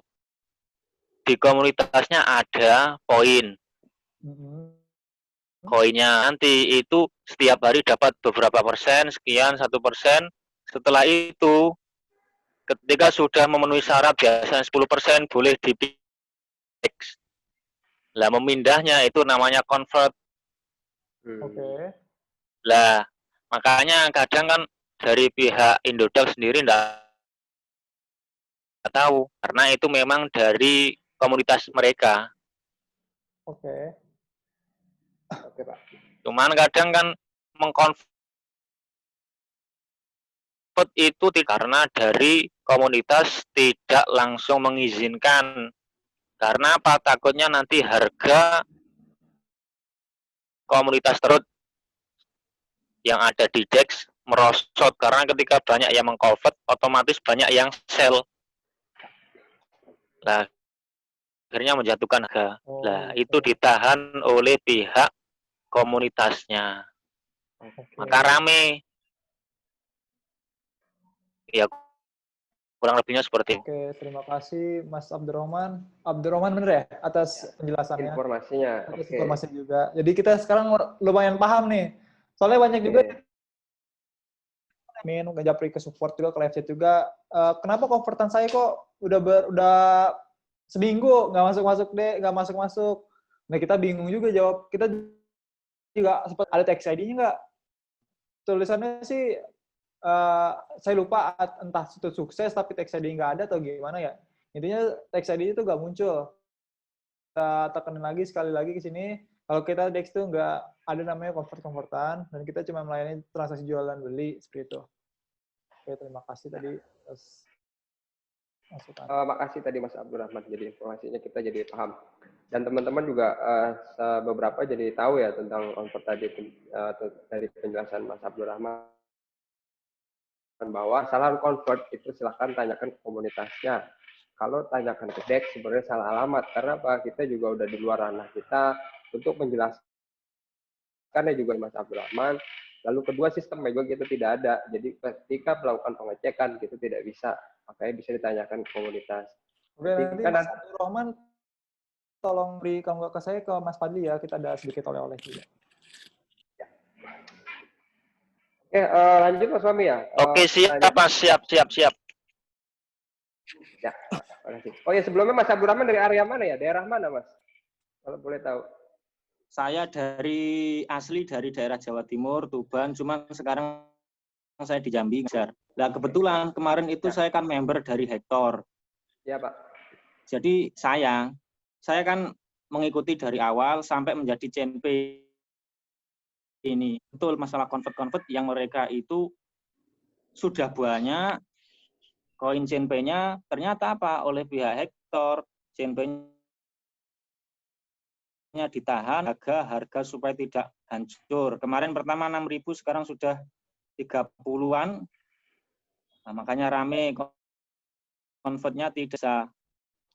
di komunitasnya ada poin. Koinnya nanti itu setiap hari dapat beberapa persen, sekian, 1%. Setelah itu, ketika sudah memenuhi syarat biasanya 10% boleh di DEX. Lah memindahnya itu namanya convert. Oke. Lah makanya kadang kan dari pihak Indodax sendiri enggak tahu karena itu memang dari komunitas mereka. Oke Pak. Cuman kadang kan mengkonvert itu karena dari komunitas tidak langsung mengizinkan. Karena apa? Takutnya nanti harga komunitas terus yang ada di DEX merosot karena ketika banyak yang mengconvert otomatis banyak yang sell. Lah akhirnya menjatuhkan harga. Lah itu ditahan oleh pihak komunitasnya. Maka rame. Ya kurang lebihnya seperti itu. Oke, terima kasih Mas Abdurrahman. Abdurrahman bener ya atas penjelasannya. Informasinya. Atas informasi juga. Jadi kita sekarang lumayan paham nih. Soalnya banyak juga ngejapri ke support juga, ke live chat juga. Kenapa convertan saya kok udah seminggu nggak masuk. Nah kita bingung juga jawab. Kita juga sempat ada tax ID-nya nggak? Tulisannya sih saya lupa entah itu sukses tapi tax ID nggak ada atau gimana ya. Intinya tax ID itu nggak muncul. Kita tekan lagi sekali lagi ke sini. Kalau kita DEX itu nggak ada namanya convertan dan kita cuma melayani transaksi jualan beli seperti itu. Oke, terima kasih tadi. masukan. Makasih tadi Mas Abdurrahman, jadi informasinya kita jadi paham. Dan teman-teman juga beberapa jadi tahu ya tentang convert tadi dari penjelasan Mas Abdurrahman, bahwa salah convert itu silahkan tanyakan ke komunitasnya. Kalau tanyakan ke Dex sebenarnya salah alamat, karena apa? Kita juga udah di luar ranah kita untuk menjelaskannya juga Mas Abdurrahman. Lalu kedua, sistem ego kita tidak ada. Jadi ketika melakukan pengecekan itu tidak bisa. Makanya bisa ditanyakan ke komunitas. Oke, nanti Mas Abdurrahman tolong beri kamu ke saya, ke Mas Fadli ya. Kita ada sedikit oleh-oleh juga. Ya. Oke, lanjut Mas Fahmi ya. Oke, siap Mas, siap. Ya, makasih. Oh ya, sebelumnya Mas Abdurrahman dari area mana ya? Daerah mana Mas? Kalau boleh tahu. Saya asli dari daerah Jawa Timur, Tuban, cuma sekarang saya di Jambi. Nah, kebetulan kemarin itu saya kan member dari Hektor. Ya Pak. Jadi saya kan mengikuti dari awal sampai menjadi CNP ini. Betul, masalah convert yang mereka itu sudah banyak koin CNP-nya, ternyata apa? Oleh pihak Hektor, CNP-nya ditahan, harga supaya tidak hancur. Kemarin pertama 6.000, sekarang sudah 30-an. Nah, makanya rame, convertnya tidak bisa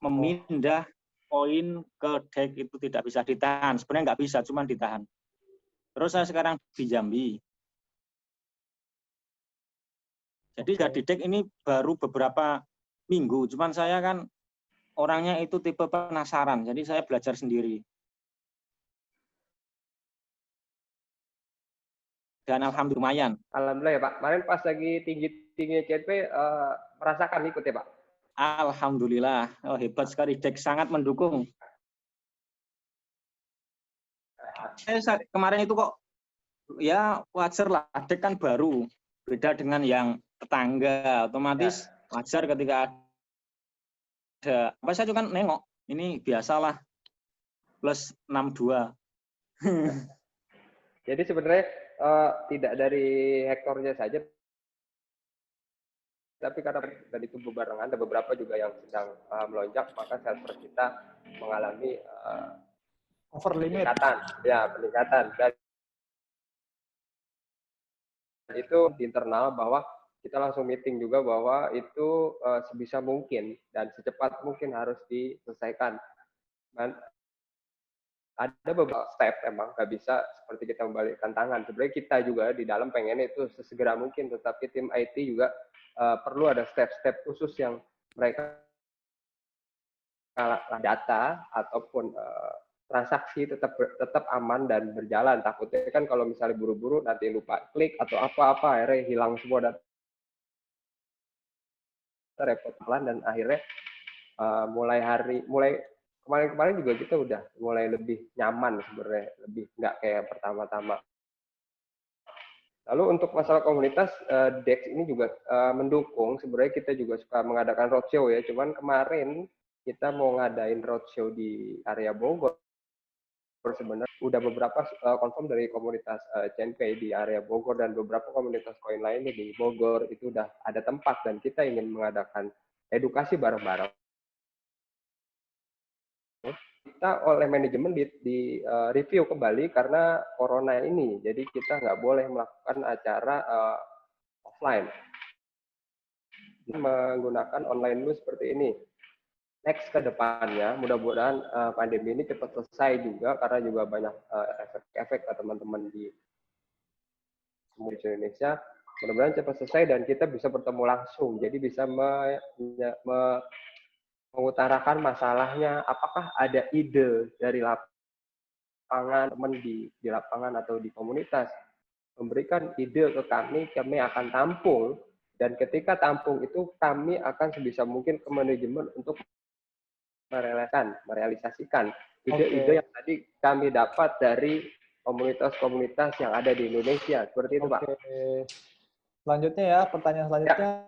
memindah koin ke DEX itu tidak bisa ditahan. Sebenarnya nggak bisa, cuma ditahan. Terus saya sekarang di Jambi. Jadi di DEX ini baru beberapa minggu, cuman saya kan orangnya itu tipe penasaran, jadi saya belajar sendiri. Dan alhamdulillah lumayan. Alhamdulillah ya Pak. Kemarin pas lagi tinggi-tinggi CNP merasakan ikut ya Pak? Alhamdulillah. Oh, hebat sekali, DEX sangat mendukung. Saya kemarin itu kok ya wajar lah, DEX kan baru. Beda dengan yang tetangga, otomatis wajar ketika ada. Apa saya juga nengok, ini biasalah plus 62. Jadi sebenarnya tidak dari Hektornya saja, tapi karena dari tubuh barengan ada beberapa juga yang sedang melonjak, maka server kita mengalami over limit. peningkatan. Dan itu di internal bahwa kita langsung meeting juga bahwa itu sebisa mungkin dan secepat mungkin harus diselesaikan. Dan ada beberapa step emang nggak bisa seperti kita membalikkan tangan. Sebenarnya kita juga di dalam pengen itu sesegera mungkin, tetapi tim IT juga perlu ada step-step khusus yang mereka data ataupun transaksi tetap aman dan berjalan. Takutnya kan kalau misalnya buru-buru nanti lupa klik atau apa-apa, akhirnya hilang semua data, repot pelan, dan akhirnya mulai kemarin juga kita udah mulai lebih nyaman sebenarnya, lebih nggak kayak pertama-tama. Lalu untuk masalah komunitas, DEX ini juga mendukung. Sebenarnya kita juga suka mengadakan roadshow ya, cuman kemarin kita mau ngadain roadshow di area Bogor. Sebenarnya udah beberapa confirm dari komunitas CNP di area Bogor dan beberapa komunitas koin lainnya di Bogor itu udah ada tempat, dan kita ingin mengadakan edukasi bareng-bareng. Kita oleh manajemen di review kembali karena corona ini, jadi kita nggak boleh melakukan acara offline, menggunakan online dulu seperti ini. Next ke depannya, mudah-mudahan pandemi ini cepat selesai juga, karena juga banyak efek-efek ke teman-teman di semua Indonesia. Mudah-mudahan cepat selesai dan kita bisa bertemu langsung, jadi bisa mengutarakan masalahnya. Apakah ada ide dari lapangan, teman di lapangan atau di komunitas, memberikan ide ke kami akan tampung, dan ketika tampung itu kami akan sebisa mungkin ke manajemen untuk merealisasikan ide-ide yang tadi kami dapat dari komunitas-komunitas yang ada di Indonesia. Seperti itu, Pak. Selanjutnya ya, pertanyaan selanjutnya.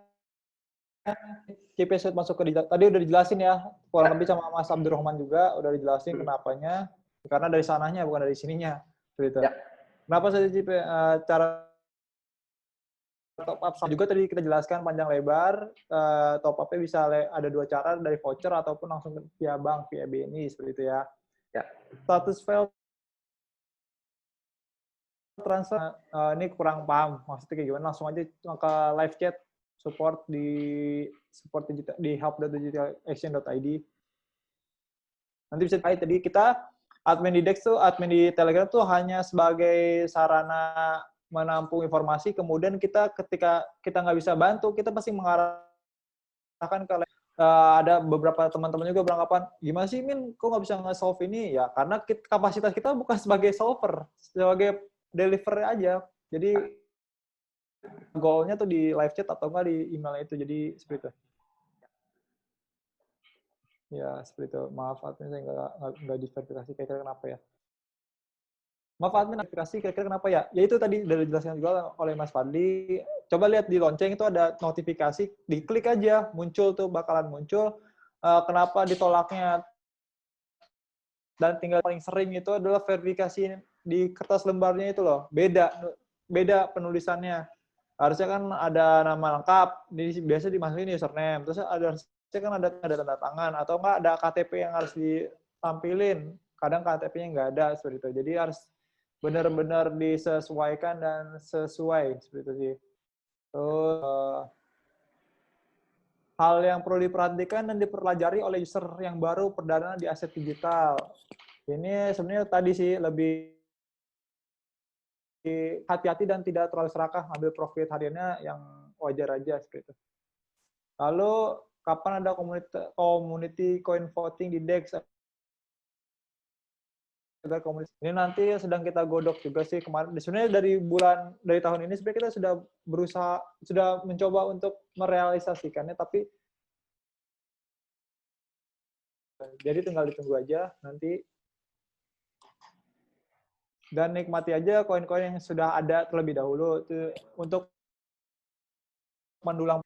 CP sudah masuk ke tadi udah dijelasin ya, kurang lebih sama Mas Abdurrahman juga udah dijelasin kenapanya, karena dari sananya bukan dari sininya. Gitu. Ya. Kenapa saja CP cara top up juga tadi kita jelaskan panjang lebar. Top up-nya bisa ada 2 cara, dari voucher ataupun langsung via bank, via BNI seperti itu ya. Ya. Status file transfer ini kurang paham maksudnya kayak gimana, langsung aja ke live chat support di help.digitalaction.id. Nanti bisa tadi kita admin di Dex tuh, admin di Telegram tuh hanya sebagai sarana menampung informasi, kemudian kita ketika kita nggak bisa bantu, kita pasti mengarahkan ke ada beberapa teman-teman juga beranggapan, gimana sih Min, kok nggak bisa nge-solve ini? Ya karena kapasitas kita bukan sebagai solver, sebagai deliver aja. Jadi goalnya tuh di live chat atau enggak di email itu. Jadi seperti itu. Ya seperti itu. Maaf admin, saya nggak diverifikasi kira-kira kenapa ya. Maaf admin, verifikasi kira-kira kenapa ya? Ya itu tadi udah dijelaskan juga oleh Mas Fadli. Coba lihat di lonceng itu ada notifikasi, diklik aja, muncul tuh, bakalan muncul. Kenapa ditolaknya? Dan tinggal paling sering itu adalah verifikasi di kertas lembarnya itu loh. Beda penulisannya. Harusnya kan ada nama lengkap, biasa dimasukin username. Terus harusnya kan ada tanda tangan, atau enggak ada KTP yang harus ditampilin. Kadang KTP-nya nggak ada, seperti itu. Jadi harus benar-benar disesuaikan dan sesuai, seperti itu sih. Terus, hal yang perlu diperhatikan dan dipelajari oleh user yang baru perdana di aset digital. Ini sebenarnya tadi sih lebih hati-hati dan tidak terlalu serakah ambil profit hariannya, yang wajar aja seperti itu. Lalu kapan ada community coin voting di DEX? Ini nanti sedang kita godok juga sih kemarin. Sebenarnya dari tahun ini sebenarnya kita sudah mencoba untuk merealisasikannya, tapi jadi tinggal ditunggu aja nanti. Dan nikmati aja koin-koin yang sudah ada terlebih dahulu itu untuk mendulang.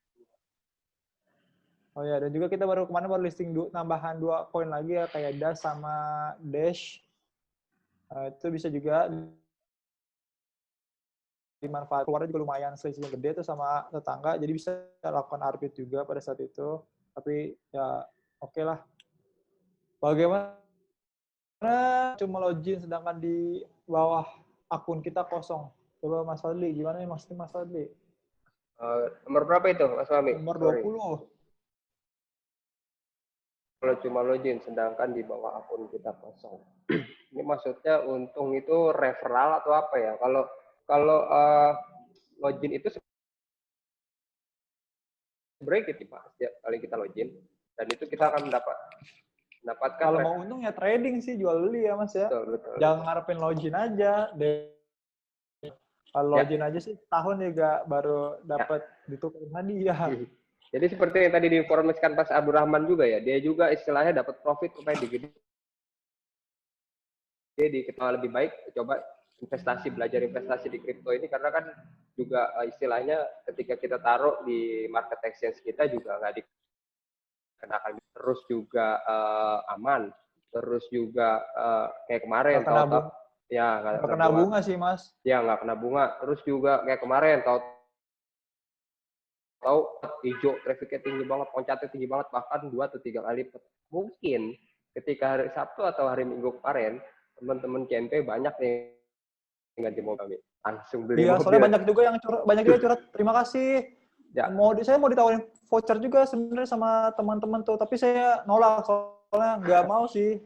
Oh ya, dan juga kita kemarin baru listing tambahan 2 koin lagi ya, kayak DAS sama Dash. Itu bisa juga dimanfaatkan, keluarnya juga lumayan selisihnya gede tuh sama tetangga, jadi bisa lakukan arbit juga pada saat itu. Tapi ya oke lah. Bagaimana cuma login sedangkan di bawah akun kita kosong? Coba Mas Fadli, gimana ya maksudnya Mas Fadli? Nomor berapa itu Mas Fahmi? Nomor 20. Kalau cuma login sedangkan di bawah akun kita kosong. Ini maksudnya untung itu referral atau apa ya? Kalau login itu sebenarnya gitu Pak, setiap kali kita login dan itu kita akan mendapatkan. Kalau mau untung ya trading sih, jual beli ya Mas ya. Betul. Jangan ngarepin login aja. Kalau login aja sih tahun juga baru dapat ditukarin hadiah. Jadi seperti yang tadi diinformasikan Pak Abdurrahman juga ya, dia juga istilahnya dapat profit supaya digede. Jadi kita lebih baik coba belajar investasi di kripto ini, karena kan juga istilahnya ketika kita taruh di market exchange kita juga nggak dikenakan, terus juga aman, terus juga kayak kemarin nggak kena bunga sih Mas. Ya nggak kena bunga, terus juga kayak kemarin tahu hijau, trafficnya tinggi banget, loncatnya tinggi banget, bahkan 2 atau 3 kali lipat. Mungkin ketika hari Sabtu atau hari Minggu kemarin, teman-teman CNP banyak nih ganti mobil, langsung beli mobil. Soalnya banyak juga yang curhat, terima kasih. Ya. Saya mau ditawarin voucher juga sebenarnya sama teman-teman tuh, tapi saya nolak soalnya nggak mau sih.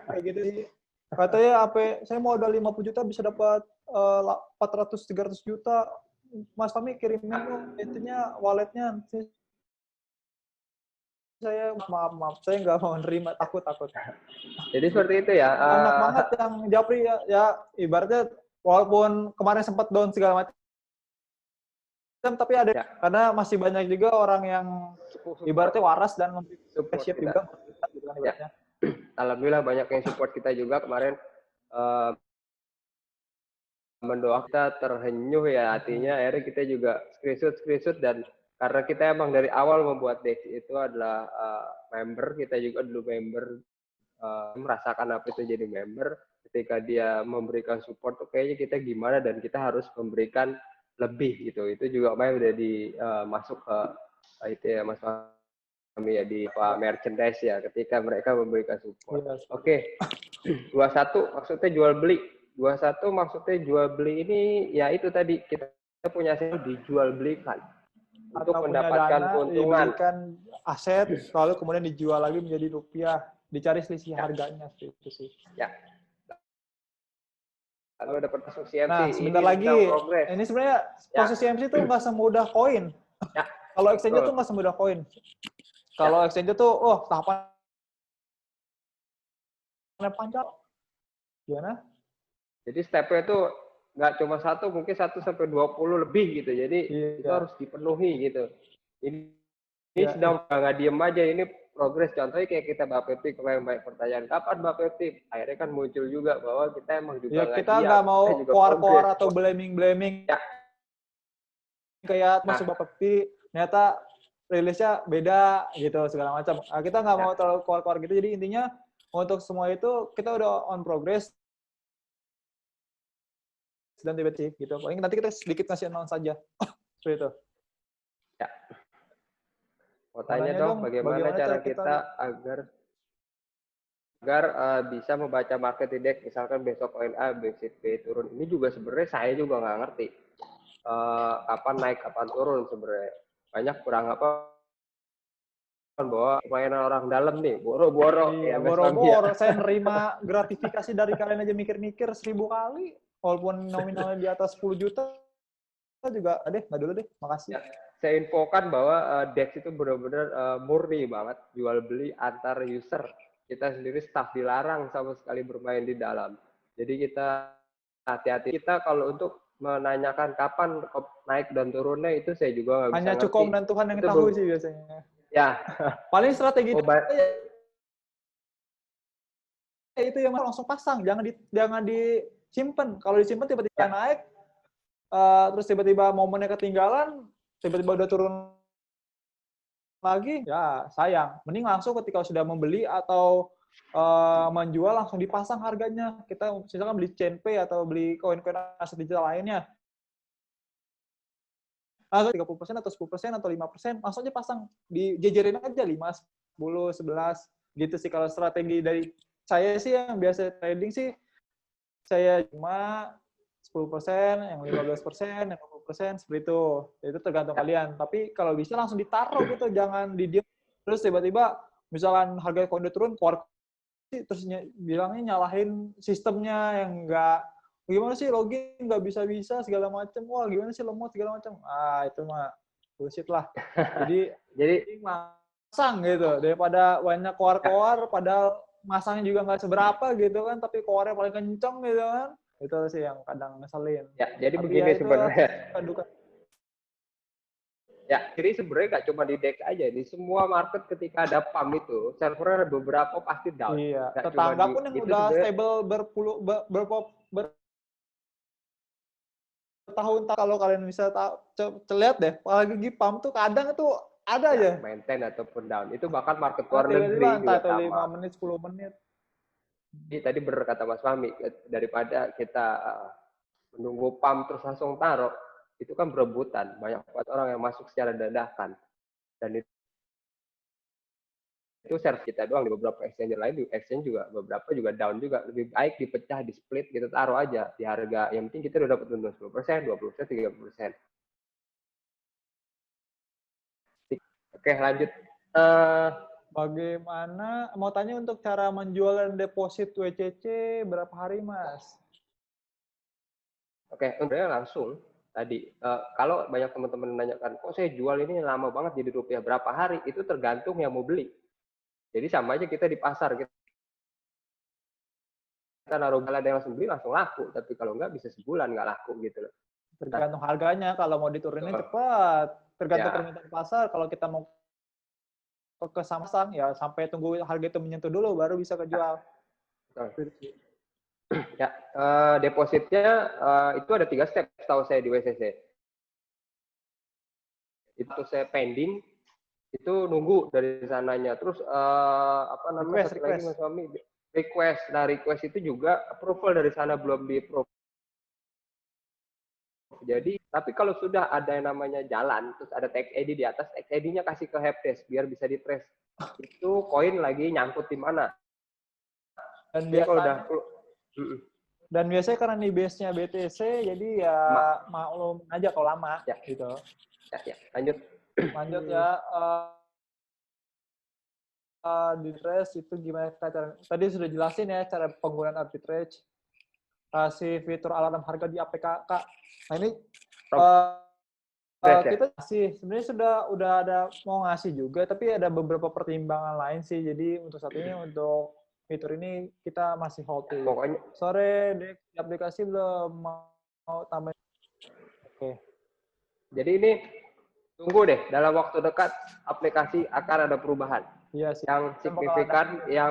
Kayak gitu sih. Katanya saya modal 50 juta bisa dapat 400-300 juta. Mas Fahmi kirimin dong intinya walletnya. Saya maaf, saya nggak mau nerima, takut. Jadi seperti itu ya. Banyak banget yang japri ya ibaratnya walaupun kemarin sempat down segala macam, tapi ada karena masih banyak juga orang yang ibaratnya waras dan siap juga. Ya. Alhamdulillah banyak yang support kita juga kemarin. Mendoakan kita terhenyuh ya hatinya, akhirnya kita juga screenshot dan karena kita emang dari awal membuat DEX itu adalah member, kita juga dulu member, merasakan apa itu jadi member. Ketika dia memberikan support tuh kayaknya kita gimana, dan kita harus memberikan lebih gitu. Itu juga kemarin udah masuk ke itu ya Mas Fahmi ya, di merchandise ya, ketika mereka memberikan support. Yes. Oke. 21 maksudnya jual beli. 21 maksudnya jual beli ini ya itu tadi, kita punya hasil dijual belikan untuk Atau punya mendapatkan dana, keuntungan. dibelikan aset, lalu kemudian dijual lagi menjadi rupiah, dicari selisih harganya, itu sih. Ya. Lalu dapat masuk CMC. Nah, sebentar ini lagi, progress. ini sebenarnya proses CMC itu nggak semudah koin. Ya. Kalau exchange itu nggak semudah koin. Kalau exchange itu, tahapan panjang. Gimana? Jadi stepnya itu nggak cuma 1, mungkin 1 sampai 20 lebih gitu. Jadi itu harus dipenuhi gitu. Ini sedang nggak diem aja, ini progres. Contohnya kayak kita Mbak Pepti kemarin banyak pertanyaan, kapan Mbak Pepti? Akhirnya kan muncul juga bahwa kita emang juga kita nggak mau koar-koar atau blaming. Ya. Kayak masuk Mbak Pepti, ternyata rilisnya beda gitu segala macam. Nah, kita nggak mau terlalu koar-koar gitu. Jadi intinya untuk semua itu kita udah on progress dan tiba-tiba gitu. Paling nanti kita sedikit ngasih announce saja. Seperti itu. Ya. Mau tanya dong, bagaimana cara kita agar bisa membaca market index, misalkan besok koin A, besok B turun. Ini juga sebenarnya saya juga nggak ngerti. Kapan naik, kapan turun sebenarnya. Banyak kurang apa bahwa mainan orang dalam nih, boro-boro. Iya, boro-boro. Saya nerima gratifikasi dari kalian aja mikir-mikir 1000 kali. Walaupun nominalnya di atas 10 juta, juga, nggak dulu deh, makasih. Ya, saya infokan bahwa DEX itu benar-benar murni banget, jual beli antar user. Kita sendiri staff dilarang sama sekali bermain di dalam. Jadi kita hati-hati. Kita kalau untuk menanyakan kapan naik dan turunnya, itu saya juga nggak bisa hanya ngerti. cukup dan Tuhan yang tahu sih biasanya. Ya. Paling strategi itu yang langsung pasang, jangan disimpan. Kalau disimpan tiba-tiba naik, terus tiba-tiba momennya ketinggalan, tiba-tiba udah turun lagi, ya sayang. Mending langsung ketika sudah membeli atau menjual langsung dipasang harganya. Kita misalkan beli CNP atau beli koin-koin aset digital lainnya. Langsung 30% atau 10% atau 5%, langsung aja pasang. Dijejerin aja 5, 10, 11. Gitu sih kalau strategi dari saya sih yang biasa trading sih, saya cuma 10%, yang 15%, yang 20%, seperti itu. Itu tergantung kalian. Tapi kalau bisa langsung ditaruh gitu, jangan didiam. Terus tiba-tiba, misalkan harga koin udah turun, terus bilangnya nyalahin sistemnya yang enggak, gimana sih login nggak bisa-bisa segala macam. Wah, gimana sih lemot segala macam. Itu mah bullshit lah. Jadi masang gitu. Daripada banyak koar-koar, padahal masangnya juga nggak seberapa gitu kan, tapi koarnya paling kenceng gitu kan. Itu sih yang kadang ngeselin. Ya, jadi tapi begini sebenarnya. Ya, jadi sebenarnya nggak cuma di DEX aja, di semua market ketika ada pump itu, servernya beberapa pasti down. Iya, tetangga pun yang udah stable bertahun, kalau kalian bisa lihat deh, lagi pump tuh kadang itu ada aja. Maintain ataupun down. Itu bahkan market luar negeri juga sama. 5 menit, 10 menit. Jadi tadi benar kata Mas Fahmi, daripada kita menunggu pump terus langsung taruh, itu kan berebutan. Banyak orang yang masuk secara dadakan. Dan itu serve kita doang. Di beberapa exchange lain, di exchange juga beberapa juga down juga. Lebih baik dipecah, di split, kita taruh aja di harga. Yang penting kita udah dapat untung 10%, 20%, 30%. Oke, lanjut. Bagaimana, mau tanya untuk cara menjual dan deposit WCC berapa hari, Mas? Oke, sebenarnya langsung tadi. Kalau banyak teman-teman menanyakan, kok saya jual ini lama banget jadi rupiah, berapa hari? Itu tergantung yang mau beli. Jadi sama aja kita di pasar. Kita naruh ada yang langsung beli, langsung laku. Tapi kalau enggak, bisa sebulan nggak laku gitu loh. Tergantung harganya. Kalau mau diturunin cepat. Tergantung permintaan pasar. Kalau kita mau ke Samsung, ya sampai tunggu harga itu menyentuh dulu, baru bisa kejual. Ya, depositnya itu ada 3 step setahu saya di WCC. Itu saya pending, itu nunggu dari sananya. Terus apa namanya satu lagi Mas Fahmi, request. Nah, request itu juga approval dari sana belum di approve. Jadi, tapi kalau sudah ada yang namanya jalan, terus ada tax ID di atas, tax ID-nya kasih ke helpdesk biar bisa di-trace. Itu koin lagi nyangkut di mana. Dan Jadi kalau biasanya, udah dan biasanya karena ini base-nya BTC, jadi ya maklum aja kalau lama ya, gitu. ya, lanjut. Lanjut ya, di trace itu gimana cara? Tadi sudah jelasin ya cara penggunaan arbitrage, kasih fitur alarm harga di APK. Nah ini kita sih sebenarnya udah ada mau ngasih juga, tapi ada beberapa pertimbangan lain sih. Jadi untuk saat ini untuk fitur ini kita masih hold dulu. Pokoknya Sore di aplikasi belum mau tambahin. Oke. Jadi ini tunggu deh, dalam waktu dekat aplikasi akan ada perubahan. Iya sih. Yang signifikan, yang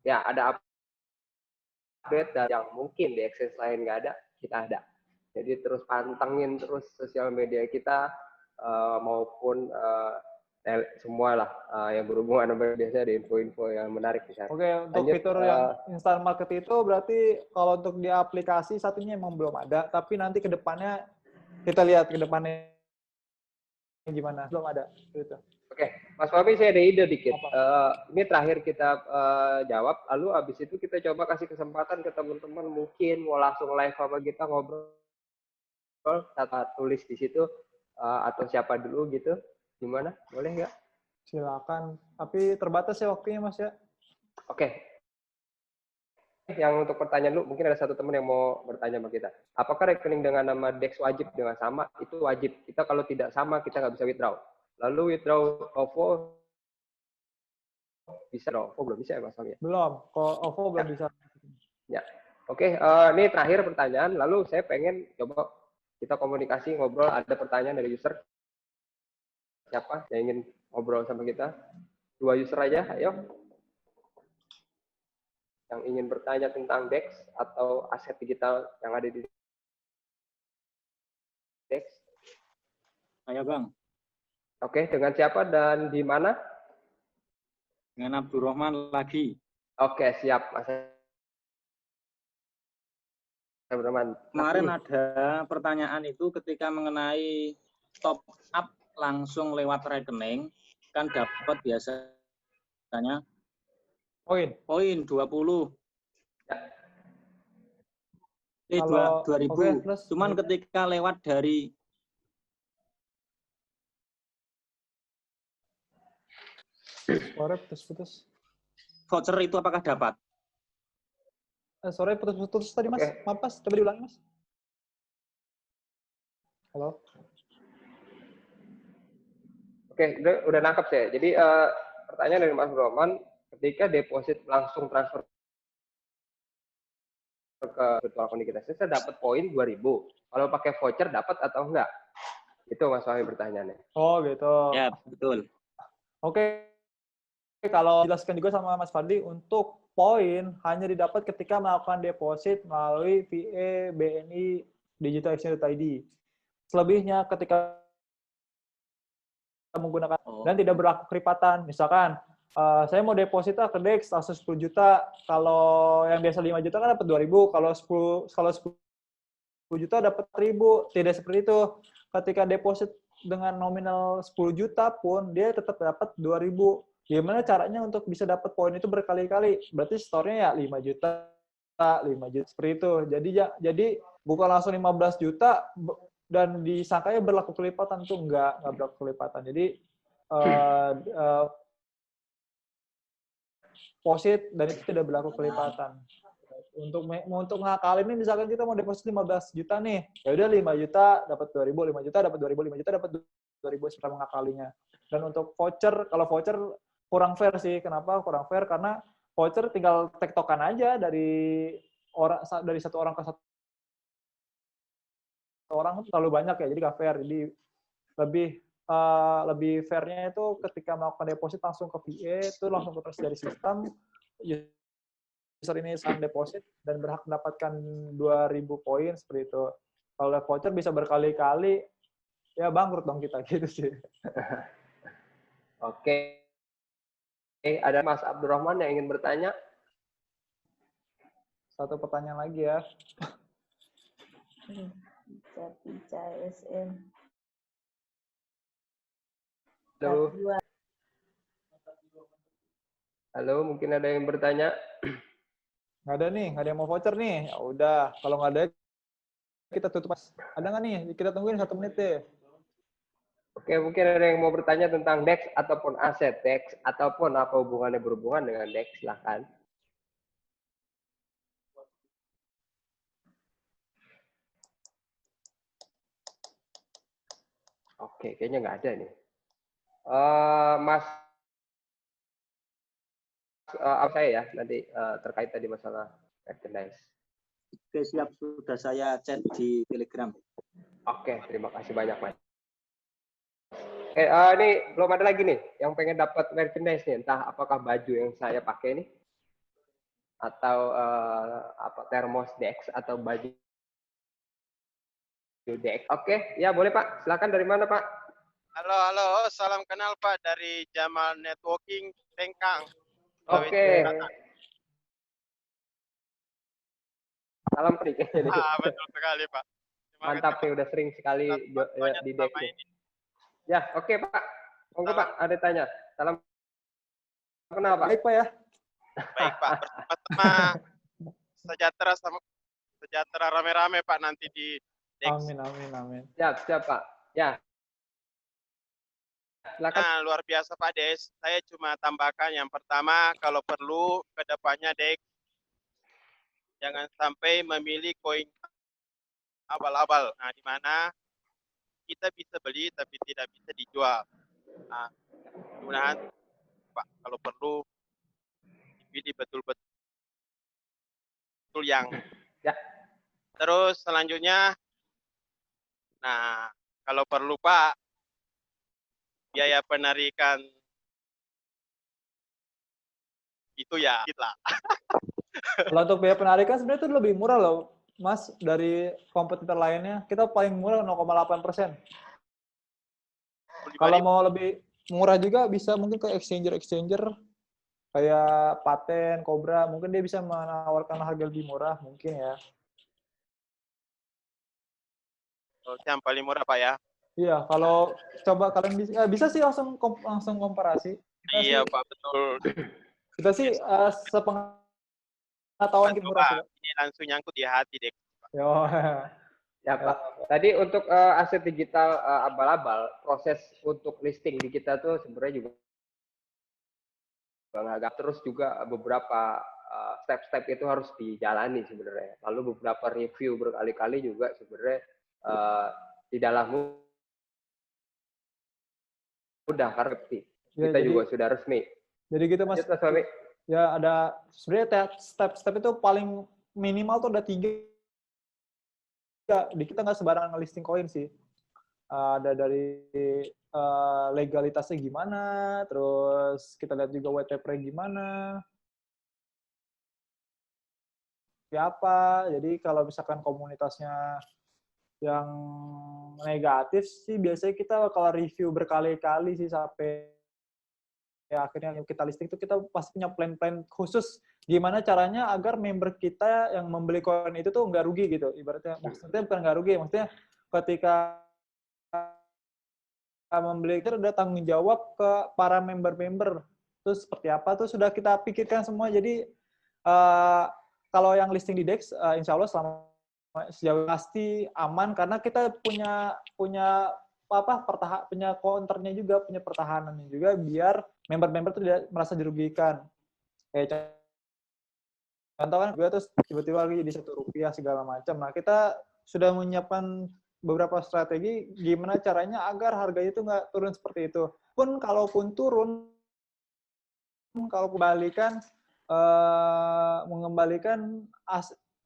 ya ada update dan yang mungkin di Exchange lain nggak ada, kita ada. Jadi terus pantengin terus sosial media kita maupun semua lah yang berhubungan dengan biasanya ada info-info yang menarik di sana. Oke, untuk fitur yang instant market itu berarti kalau untuk di aplikasi saat ini emang belum ada, tapi nanti ke depannya kita lihat ke depannya gimana. Belum ada gitu. Oke, Mas Fahmi, saya ada ide dikit. Ini terakhir kita jawab, lalu abis itu kita coba kasih kesempatan ke teman-teman mungkin mau langsung live sama kita ngobrol, kata tulis di situ atau siapa dulu gitu, gimana? Boleh nggak? Silakan, tapi terbatas ya waktunya Mas ya. Oke. Yang untuk pertanyaan dulu, mungkin ada satu teman yang mau bertanya sama kita. Apakah rekening dengan nama DEX wajib dengan sama? Itu wajib. Kita kalau tidak sama, kita nggak bisa withdraw. Lalu withdraw OVO bisa dong? Oh, belum bisa ya Mas Fahmi? Belum, kalau OVO belum bisa. Ya, oke. Ini terakhir pertanyaan. Lalu saya pengen coba kita komunikasi, ngobrol. Ada pertanyaan dari user. Siapa yang ingin ngobrol sama kita? 2 user aja, ayo. Yang ingin bertanya tentang DEX atau aset digital yang ada di DEX. Ayo Bang. Oke, dengan siapa dan di mana? Dengan Abdurrahman lagi. Oke, siap Mas Abdurrahman. Kemarin ada pertanyaan itu ketika mengenai top up langsung lewat rekening, kan dapat biasanya poin 20. Kalau 2000. Cuman ketika lewat dari putus. voucher itu apakah dapat? Sore putus tadi Mas. Maaf Mas, coba diulangi Mas. Halo. Oke, udah nangkep saya. Jadi pertanyaan dari Mas Roman, ketika deposit langsung transfer ke virtual account kita, saya dapat poin 2000. Kalau pakai voucher dapat atau enggak? Itu Mas Fahmi pertanyaannya. Oh gitu. Ya, betul. Oke. Kalau jelaskan juga sama Mas Fadli, untuk poin hanya didapat ketika melakukan deposit melalui VA BNI Digital Exchange.id. Selebihnya ketika menggunakan dan tidak berlaku kelipatan. Misalkan saya mau deposita ke DEX langsung 10 juta, kalau yang biasa 5 juta kan dapat 2.000, kalau 10 juta dapat 1.000. Tidak seperti itu. Ketika deposit dengan nominal 10 juta pun dia tetap dapat 2.000. Gimana caranya untuk bisa dapat poin itu berkali-kali? Berarti store-nya ya 5 juta seperti itu. Jadi bukan langsung 15 juta dan disangkanya berlaku kelipatan, itu enggak berlaku kelipatan. Jadi deposit dan itu tidak berlaku kelipatan. Untuk ngakal ini misalkan kita mau deposit 15 juta nih, ya udah 5 juta dapat 2.000, 5 juta dapat 2.000, 5 juta dapat 2.000 setelah mengakalinya. Dan untuk voucher, kalau voucher kurang fair sih. Kenapa kurang fair? Karena voucher tinggal tektokan aja dari satu orang ke satu orang terlalu banyak ya, jadi nggak fair. Jadi lebih fairnya itu ketika melakukan deposit langsung ke VA, itu langsung ke trace dari sistem, user ini sang deposit dan berhak mendapatkan 2.000 poin seperti itu. Kalau voucher bisa berkali-kali, ya bangkrut dong kita gitu sih. Oke. Ada Mas Abdurrahman yang ingin bertanya? Satu pertanyaan lagi ya. Pica SM. Halo, Dua. halo, mungkin ada yang bertanya? Nggak ada nih, nggak ada yang mau voucher nih. Ya udah, kalau nggak ada kita tutup Mas. Ada nggak nih? Kita tungguin 1 menit deh. Oke, mungkin ada yang mau bertanya tentang DEX ataupun aset DEX ataupun apa hubungannya berhubungan dengan DEX, silahkan. Oke, kayaknya nggak ada nih. Mas, apa saya ya nanti terkait tadi masalah merchandise. Oke, siap, sudah saya chat di Telegram. Oke, terima kasih banyak, Mas. Oke, ini belum ada lagi nih yang pengen dapat merchandise nih, entah apakah baju yang saya pakai nih atau apa termos DEX atau baju DEX. Oke, ya boleh Pak. Silakan, dari mana Pak? Halo, halo, salam kenal Pak dari Jamal Networking Tengkang. Oke. Salam Pri. Betul sekali Pak. Mantap nih, udah sering sekali di DEX nih. Ya, oke Pak. Monggo Pak, ada tanya. Salam kenal Pak. Baik Pak ya. Baik Pak, bersama sejahtera rame-rame Pak nanti di DEX. Amin, amin, amin. Siap Pak. Ya. Silakan. Nah, luar biasa Pak Des. Saya cuma tambahkan yang pertama, kalau perlu ke depannya DEX jangan sampai memilih koin abal-abal. Nah, di mana kita bisa beli tapi tidak bisa dijual. Nah, mudah-mudahan Pak, kalau perlu dipilih betul-betul yang. Ya. Terus selanjutnya, nah kalau perlu Pak, biaya penarikan itu ya kita. Kalau untuk biaya penarikan sebenarnya itu lebih murah loh, Mas, dari kompetitor lainnya. Kita paling murah 0,8%. Kalau mau lebih murah juga bisa mungkin ke exchanger kayak Paten, Cobra, mungkin dia bisa menawarkan harga lebih murah mungkin ya. Yang paling murah Pak ya. Iya, kalau coba kalian bisa sih langsung komparasi. Iya Pak, betul. Kita sih sepengetahuan kita murah sih. Ini langsung nyangkut di hati deh. Yo. Ya Pak. Tadi untuk aset digital abal-abal, proses untuk listing di kita tuh sebenarnya juga agak, terus juga beberapa step-step itu harus dijalani sebenarnya. Lalu beberapa review berkali-kali juga sebenarnya tidaklah mudah karena kita juga sudah resmi. Jadi gitu Mas. Ya ada sebenarnya step-step itu paling minimal tuh ada 3. Di kita nggak sembarangan ngelisting koin sih. Ada dari legalitasnya gimana, terus kita lihat juga white paper-nya gimana. Siapa? Jadi kalau misalkan komunitasnya yang negatif sih biasanya kita bakal review berkali-kali sih sampai ya akhirnya kita listing itu kita pasti punya plan-plan khusus gimana caranya agar member kita yang membeli koin itu tuh nggak rugi gitu. Ibaratnya maksudnya bukan nggak rugi, maksudnya ketika membeli itu udah tanggung jawab ke para member-member. Terus seperti apa tuh sudah kita pikirkan semua. Jadi kalau yang listing di DEX insya Allah sejauh pasti aman karena kita punya punya counternya juga, punya pertahanannya juga biar member-member itu tidak merasa dirugikan. Kayak contoh kan gue terus tiba-tiba lagi jadi Rp1 segala macam. Nah, kita sudah menyiapkan beberapa strategi gimana caranya agar harganya itu nggak turun seperti itu. Pun kalaupun turun, kalau mengembalikan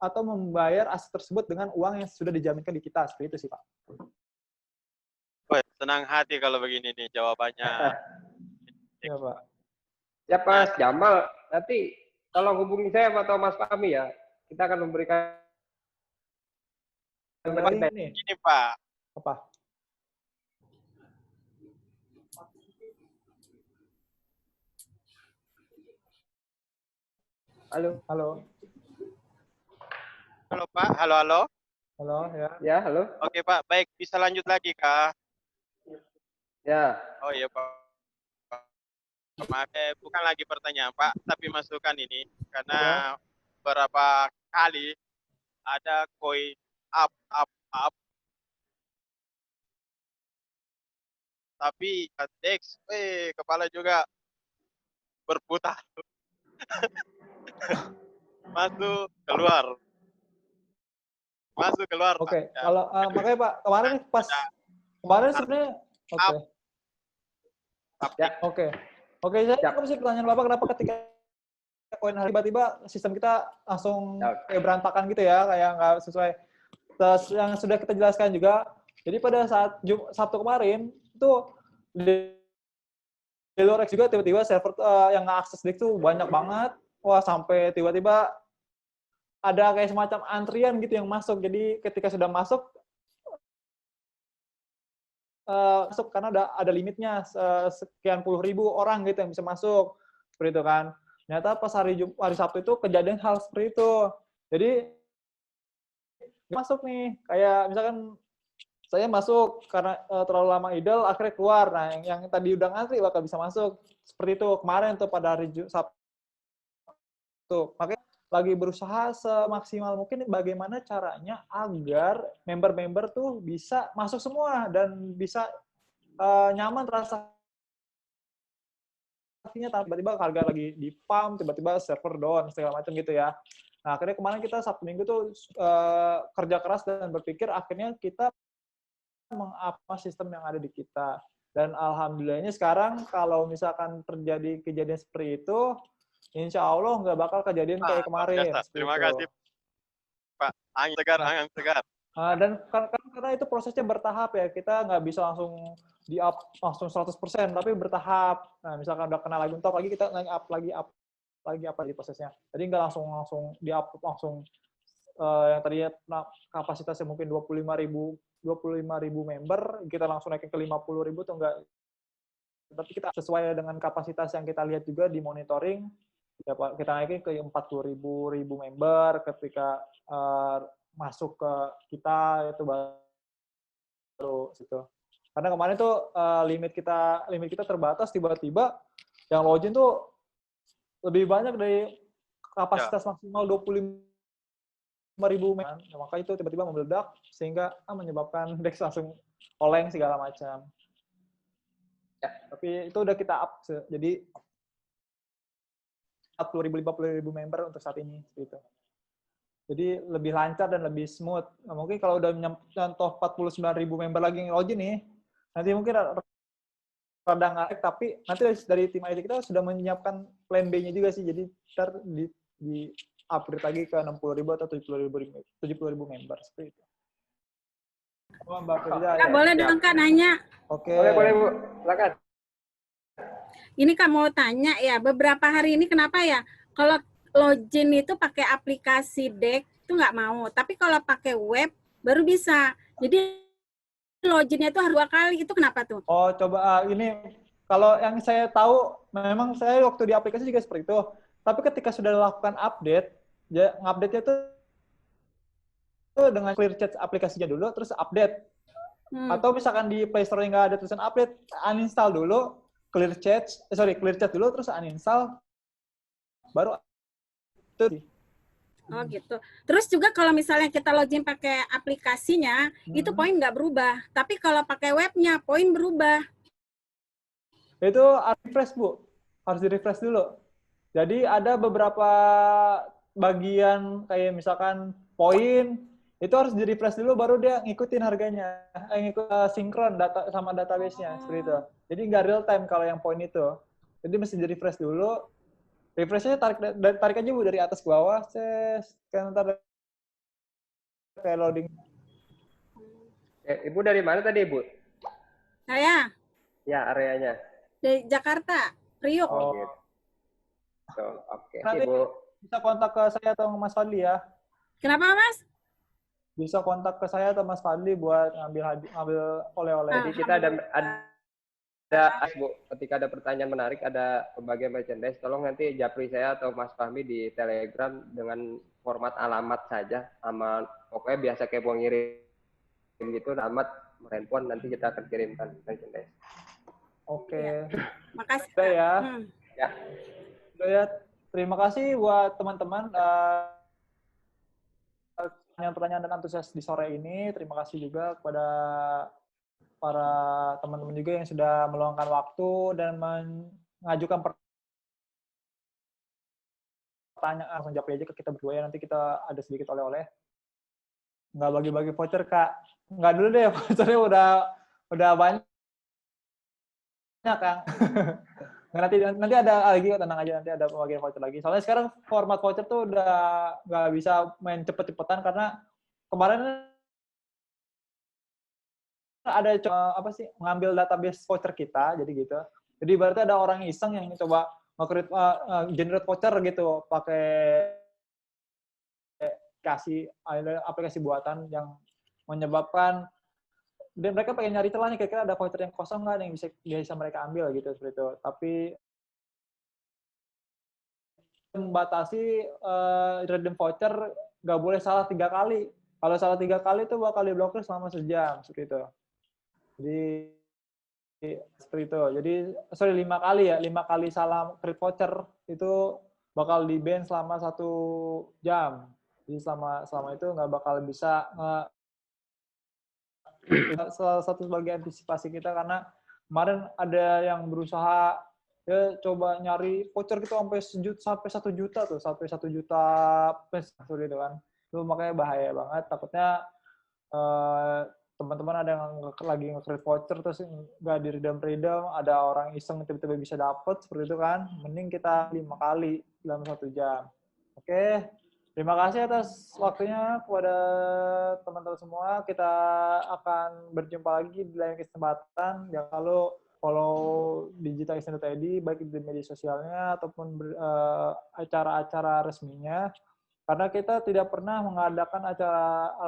atau membayar aset tersebut dengan uang yang sudah dijaminkan di kita. Seperti itu sih, Pak. Senang hati kalau begini nih jawabannya. Ya, Pak. Ya, Mas Jamal, nanti tolong hubungi saya atau Mas Fahmi ya. Kita akan memberikan ini, Pak. Apa? Halo. Halo. Halo, Pak. Halo. Halo, ya. Ya, halo. Oke Pak, baik. Bisa lanjut lagi Kak? Ya, Oh iya Pak. Maaf, bukan lagi pertanyaan Pak, tapi masukan ini. Karena beberapa kali ada koin up, tapi Dex, kepala juga berputar. Masuk, keluar. Masuk, keluar Pak. Oke, Ya, kalau makanya Pak, kemarin pas ada kemarin sebenarnya oke. ya, Oke. Oke, saya siap. masih pertanyaan Bapak, kenapa ketika koin hari tiba-tiba sistem kita langsung Ya. kayak berantakan gitu ya, kayak nggak sesuai. Terus yang sudah kita jelaskan juga, jadi pada saat Sabtu kemarin, itu di luar X juga tiba-tiba server yang nge-akses Dex tuh banyak banget. Wah, sampai tiba-tiba ada kayak semacam antrian gitu yang masuk. Jadi ketika sudah masuk karena ada limitnya sekian puluh ribu orang gitu yang bisa masuk seperti itu kan. Ternyata pas hari Sabtu itu kejadian hal seperti itu. Jadi masuk nih kayak misalkan saya masuk karena terlalu lama idle akhirnya keluar. Nah yang tadi udah ngantri bakal bisa masuk seperti itu kemarin tuh pada hari Sabtu. Makanya lagi berusaha semaksimal mungkin bagaimana caranya agar member-member tuh bisa masuk semua dan bisa nyaman transaksinya, tiba-tiba harga lagi di pump, tiba-tiba server down segala macam gitu ya. Nah akhirnya kemarin kita Sabtu Minggu tuh kerja keras dan berpikir akhirnya kita mengapa sistem yang ada di kita. Dan alhamdulillahnya sekarang kalau misalkan terjadi kejadian seperti itu, insya Allah nggak bakal kejadian kayak kemarin. Terima kasih Pak. Angin segar, angin segar. Dan karena itu prosesnya bertahap ya, kita nggak bisa langsung di-up langsung 100%, tapi bertahap. Nah, misalkan udah kena lagi mentok lagi, kita lagi up lagi prosesnya. Jadi nggak langsung di-up langsung yang tadinya kapasitasnya mungkin 25.000 member, kita langsung naikin ke 50.000 tuh enggak. Tapi kita sesuai dengan kapasitas yang kita lihat juga di monitoring, kita naikin ke 40.000 member ketika masuk ke kita itu baru situ. Karena kemarin tuh limit kita terbatas, tiba-tiba yang login tuh lebih banyak dari kapasitas maksimal 25.000 member. Nah, maka itu tiba-tiba meledak sehingga menyebabkan Dex langsung oleng segala macam. Ya, tapi itu udah kita up, jadi 40.000 member untuk saat ini gitu. Jadi lebih lancar dan lebih smooth. Nah, mungkin kalau udah nyentuh 49.000 member lagi yang login nih, nanti mungkin rada nggak, tapi nanti dari tim IT kita sudah menyiapkan plan B-nya juga sih. Jadi ntar di upgrade lagi ke 60.000 atau 70.000 member seperti itu. Oh, Mbak Firza, Kak, boleh dong Kak nanya? Oke. Boleh Bu, silakan. Ini Kak mau tanya ya, beberapa hari ini kenapa ya kalau login itu pakai aplikasi Dex itu nggak mau, tapi kalau pakai web baru bisa. Jadi loginnya itu harus 2 kali, itu kenapa tuh? Oh, coba ini kalau yang saya tahu memang saya waktu di aplikasi juga seperti itu. Tapi ketika sudah dilakukan update, ya ngupdate-nya tuh dengan clear chat aplikasinya dulu terus update. Atau misalkan di Play Store nggak ada tulisan update, uninstall dulu, clear chat dulu terus uninstall, baru itu. Oh gitu. Terus juga kalau misalnya kita login pakai aplikasinya, itu poin nggak berubah. Tapi kalau pakai webnya, poin berubah. Itu refresh Bu, harus di refresh dulu. Jadi ada beberapa bagian kayak misalkan poin itu harus di refresh dulu baru dia ngikutin harganya, ngikut sinkron data sama database-nya seperti itu. Jadi nggak real time kalau yang poin itu. Jadi mesti di refresh dulu. Refresh-nya tarik aja Bu dari atas ke bawah, kan ntar kayak loading. Ibu dari mana tadi Ibu? Saya Ya, areanya. dari Jakarta, Priok. Oh, gitu. Oke, Nanti Ibu. bisa kontak ke saya atau Mas Fadli ya. Kenapa Mas? Bisa kontak ke saya atau Mas Fadli buat ngambil oleh-oleh. Jadi kita ada Bu, ketika ada pertanyaan menarik, ada pembagian merchandise, tolong nanti japri saya atau Mas Fahmi di Telegram dengan format alamat saja, sama pokoknya biasa kayak mau ngirim gitu, alamat handphone, nanti kita akan kirimkan merchandise. Oke. Makasih. Udah ya. Ya. Udah ya. Terima kasih buat teman-teman pertanyaan dan antusias di sore ini. Terima kasih juga kepada para teman-teman juga yang sudah meluangkan waktu dan mengajukan pertanyaan. Langsung jawab aja ke kita berdua ya, nanti kita ada sedikit oleh-oleh. Nggak bagi-bagi voucher, Kak. Nggak dulu deh, vouchernya udah banyak, Kang. nanti ada lagi, tenang aja, nanti ada pembagian voucher lagi. Soalnya sekarang format voucher tuh udah nggak bisa main cepet-cepetan, karena kemarin ada apa sih, mengambil database voucher kita, jadi gitu. Jadi berarti ada orang iseng yang coba nge-create generate voucher gitu pakai aplikasi buatan yang menyebabkan dan mereka pengen nyari celahnya, kira-kira ada voucher yang kosong nggak yang bisa mereka ambil gitu seperti itu. Tapi membatasi redeem voucher nggak boleh salah 3 kali. Kalau salah 3 kali itu bakal diblokir selama sejam seperti itu. Jadi seperti itu. Jadi 5 kali ya, 5 kali salah create voucher itu bakal di-ban selama 1 jam. Jadi selama itu nggak bakal bisa salah satu sebagai antisipasi kita, karena kemarin ada yang berusaha ya coba nyari voucher gitu sampai 1 juta tuh, sampai 1 juta plus gitu kan. Itu makanya bahaya banget, takutnya teman-teman ada yang lagi nge-create voucher terus nggak di-redeem, ada orang iseng tiba-tiba bisa dapet seperti itu kan. Mending kita 5 kali dalam 1 jam. Oke. Terima kasih atas waktunya kepada teman-teman semua. Kita akan berjumpa lagi di lain kesempatan. Jangan lupa follow Digital Extended ID, baik di media sosialnya ataupun acara-acara resminya. Karena kita tidak pernah mengadakan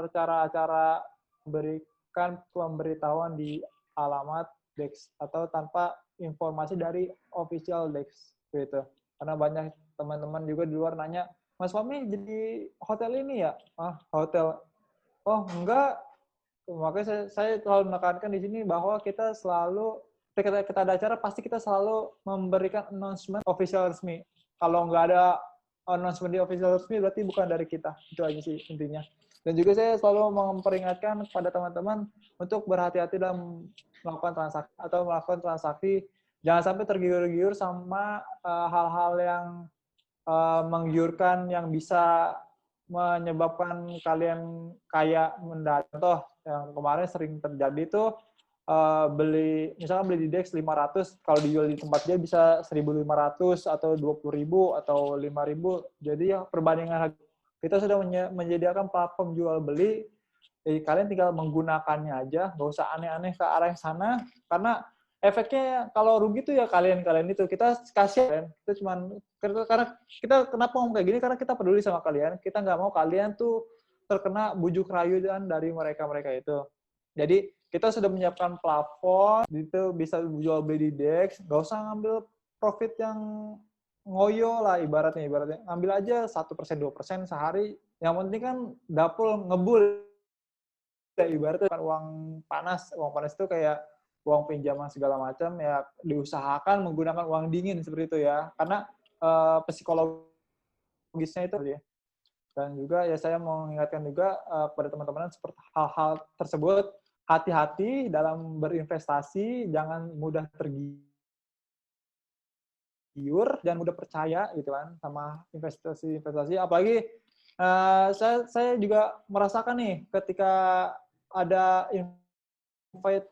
acara-acara memberikan pemberitahuan di alamat DEX atau tanpa informasi dari official DEX. Gitu. Karena banyak teman-teman juga di luar nanya, Mas Fahmi jadi hotel ini ya? Hotel. Oh, enggak. Makanya saya selalu menekankan di sini bahwa kita selalu, ketika kita ada acara, pasti kita selalu memberikan announcement official resmi. Kalau nggak ada announcement di official resmi, berarti bukan dari kita. Itu aja sih intinya. Dan juga saya selalu memperingatkan kepada teman-teman untuk berhati-hati dalam melakukan transaksi atau melakukan transaksi. Jangan sampai tergiur-giur sama hal-hal yang menggiurkan yang bisa menyebabkan kalian kaya mendadak. Contoh yang kemarin sering terjadi itu misalkan beli di DEX 500, kalau dijual di tempat dia bisa 1.500 atau 20.000 atau 5.000. Jadi ya perbandingan harga. Kita sudah menyediakan platform jual beli, jadi kalian tinggal menggunakannya aja, nggak usah aneh-aneh ke arah yang sana, karena efeknya kalau rugi tuh ya kalian itu. Kita kasihan, kita cuman karena kita kenapa ngomong kayak gini, karena kita peduli sama kalian. Kita nggak mau kalian tuh terkena bujuk rayu dari mereka itu. Jadi kita sudah menyiapkan plafon, itu bisa jual beli di DEX, nggak usah ngambil profit yang ngoyo lah ibaratnya. Ambil aja 1%, 2% sehari. Yang penting kan dapur ngebul. Ibaratnya uang panas itu kayak uang pinjaman segala macam, ya diusahakan menggunakan uang dingin seperti itu ya, karena psikologisnya itu ya. Dan juga ya saya mau mengingatkan juga kepada teman-teman seperti hal-hal tersebut, hati-hati dalam berinvestasi, jangan mudah tergiur dan mudah percaya gitu kan sama investasi, apalagi saya juga merasakan nih ketika ada invite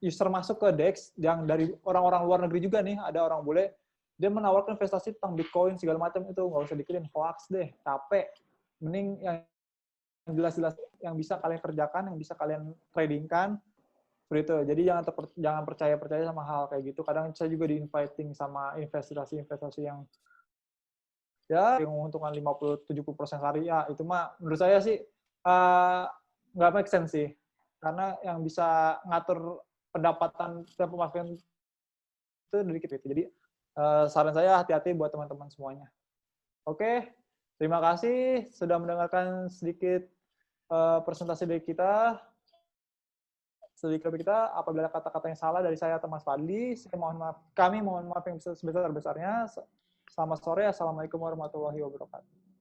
user masuk ke DEX yang dari orang-orang luar negeri juga nih, ada orang bule, dia menawarkan investasi tentang Bitcoin segala macam, itu nggak usah dikirim, hoax deh, capek. Mending yang jelas-jelas yang bisa kalian kerjakan, yang bisa kalian tradingkan, seperti itu. Jadi jangan percaya sama hal kayak gitu. Kadang saya juga di-inviting sama investasi yang ya menguntungkan 50-70% sehari, ya itu mah menurut saya sih nggak make sense sih. Karena yang bisa ngatur pendapatan dan pemasukan itu dikit gitu. Jadi saran saya hati-hati buat teman-teman semuanya. Oke, terima kasih sudah mendengarkan sedikit presentasi dari kita. Sedikit dari kita, apabila kata-kata yang salah dari saya atau Mas Fadli, kami mohon maaf yang sebesar-besarnya. Selamat sore, assalamualaikum warahmatullahi wabarakatuh.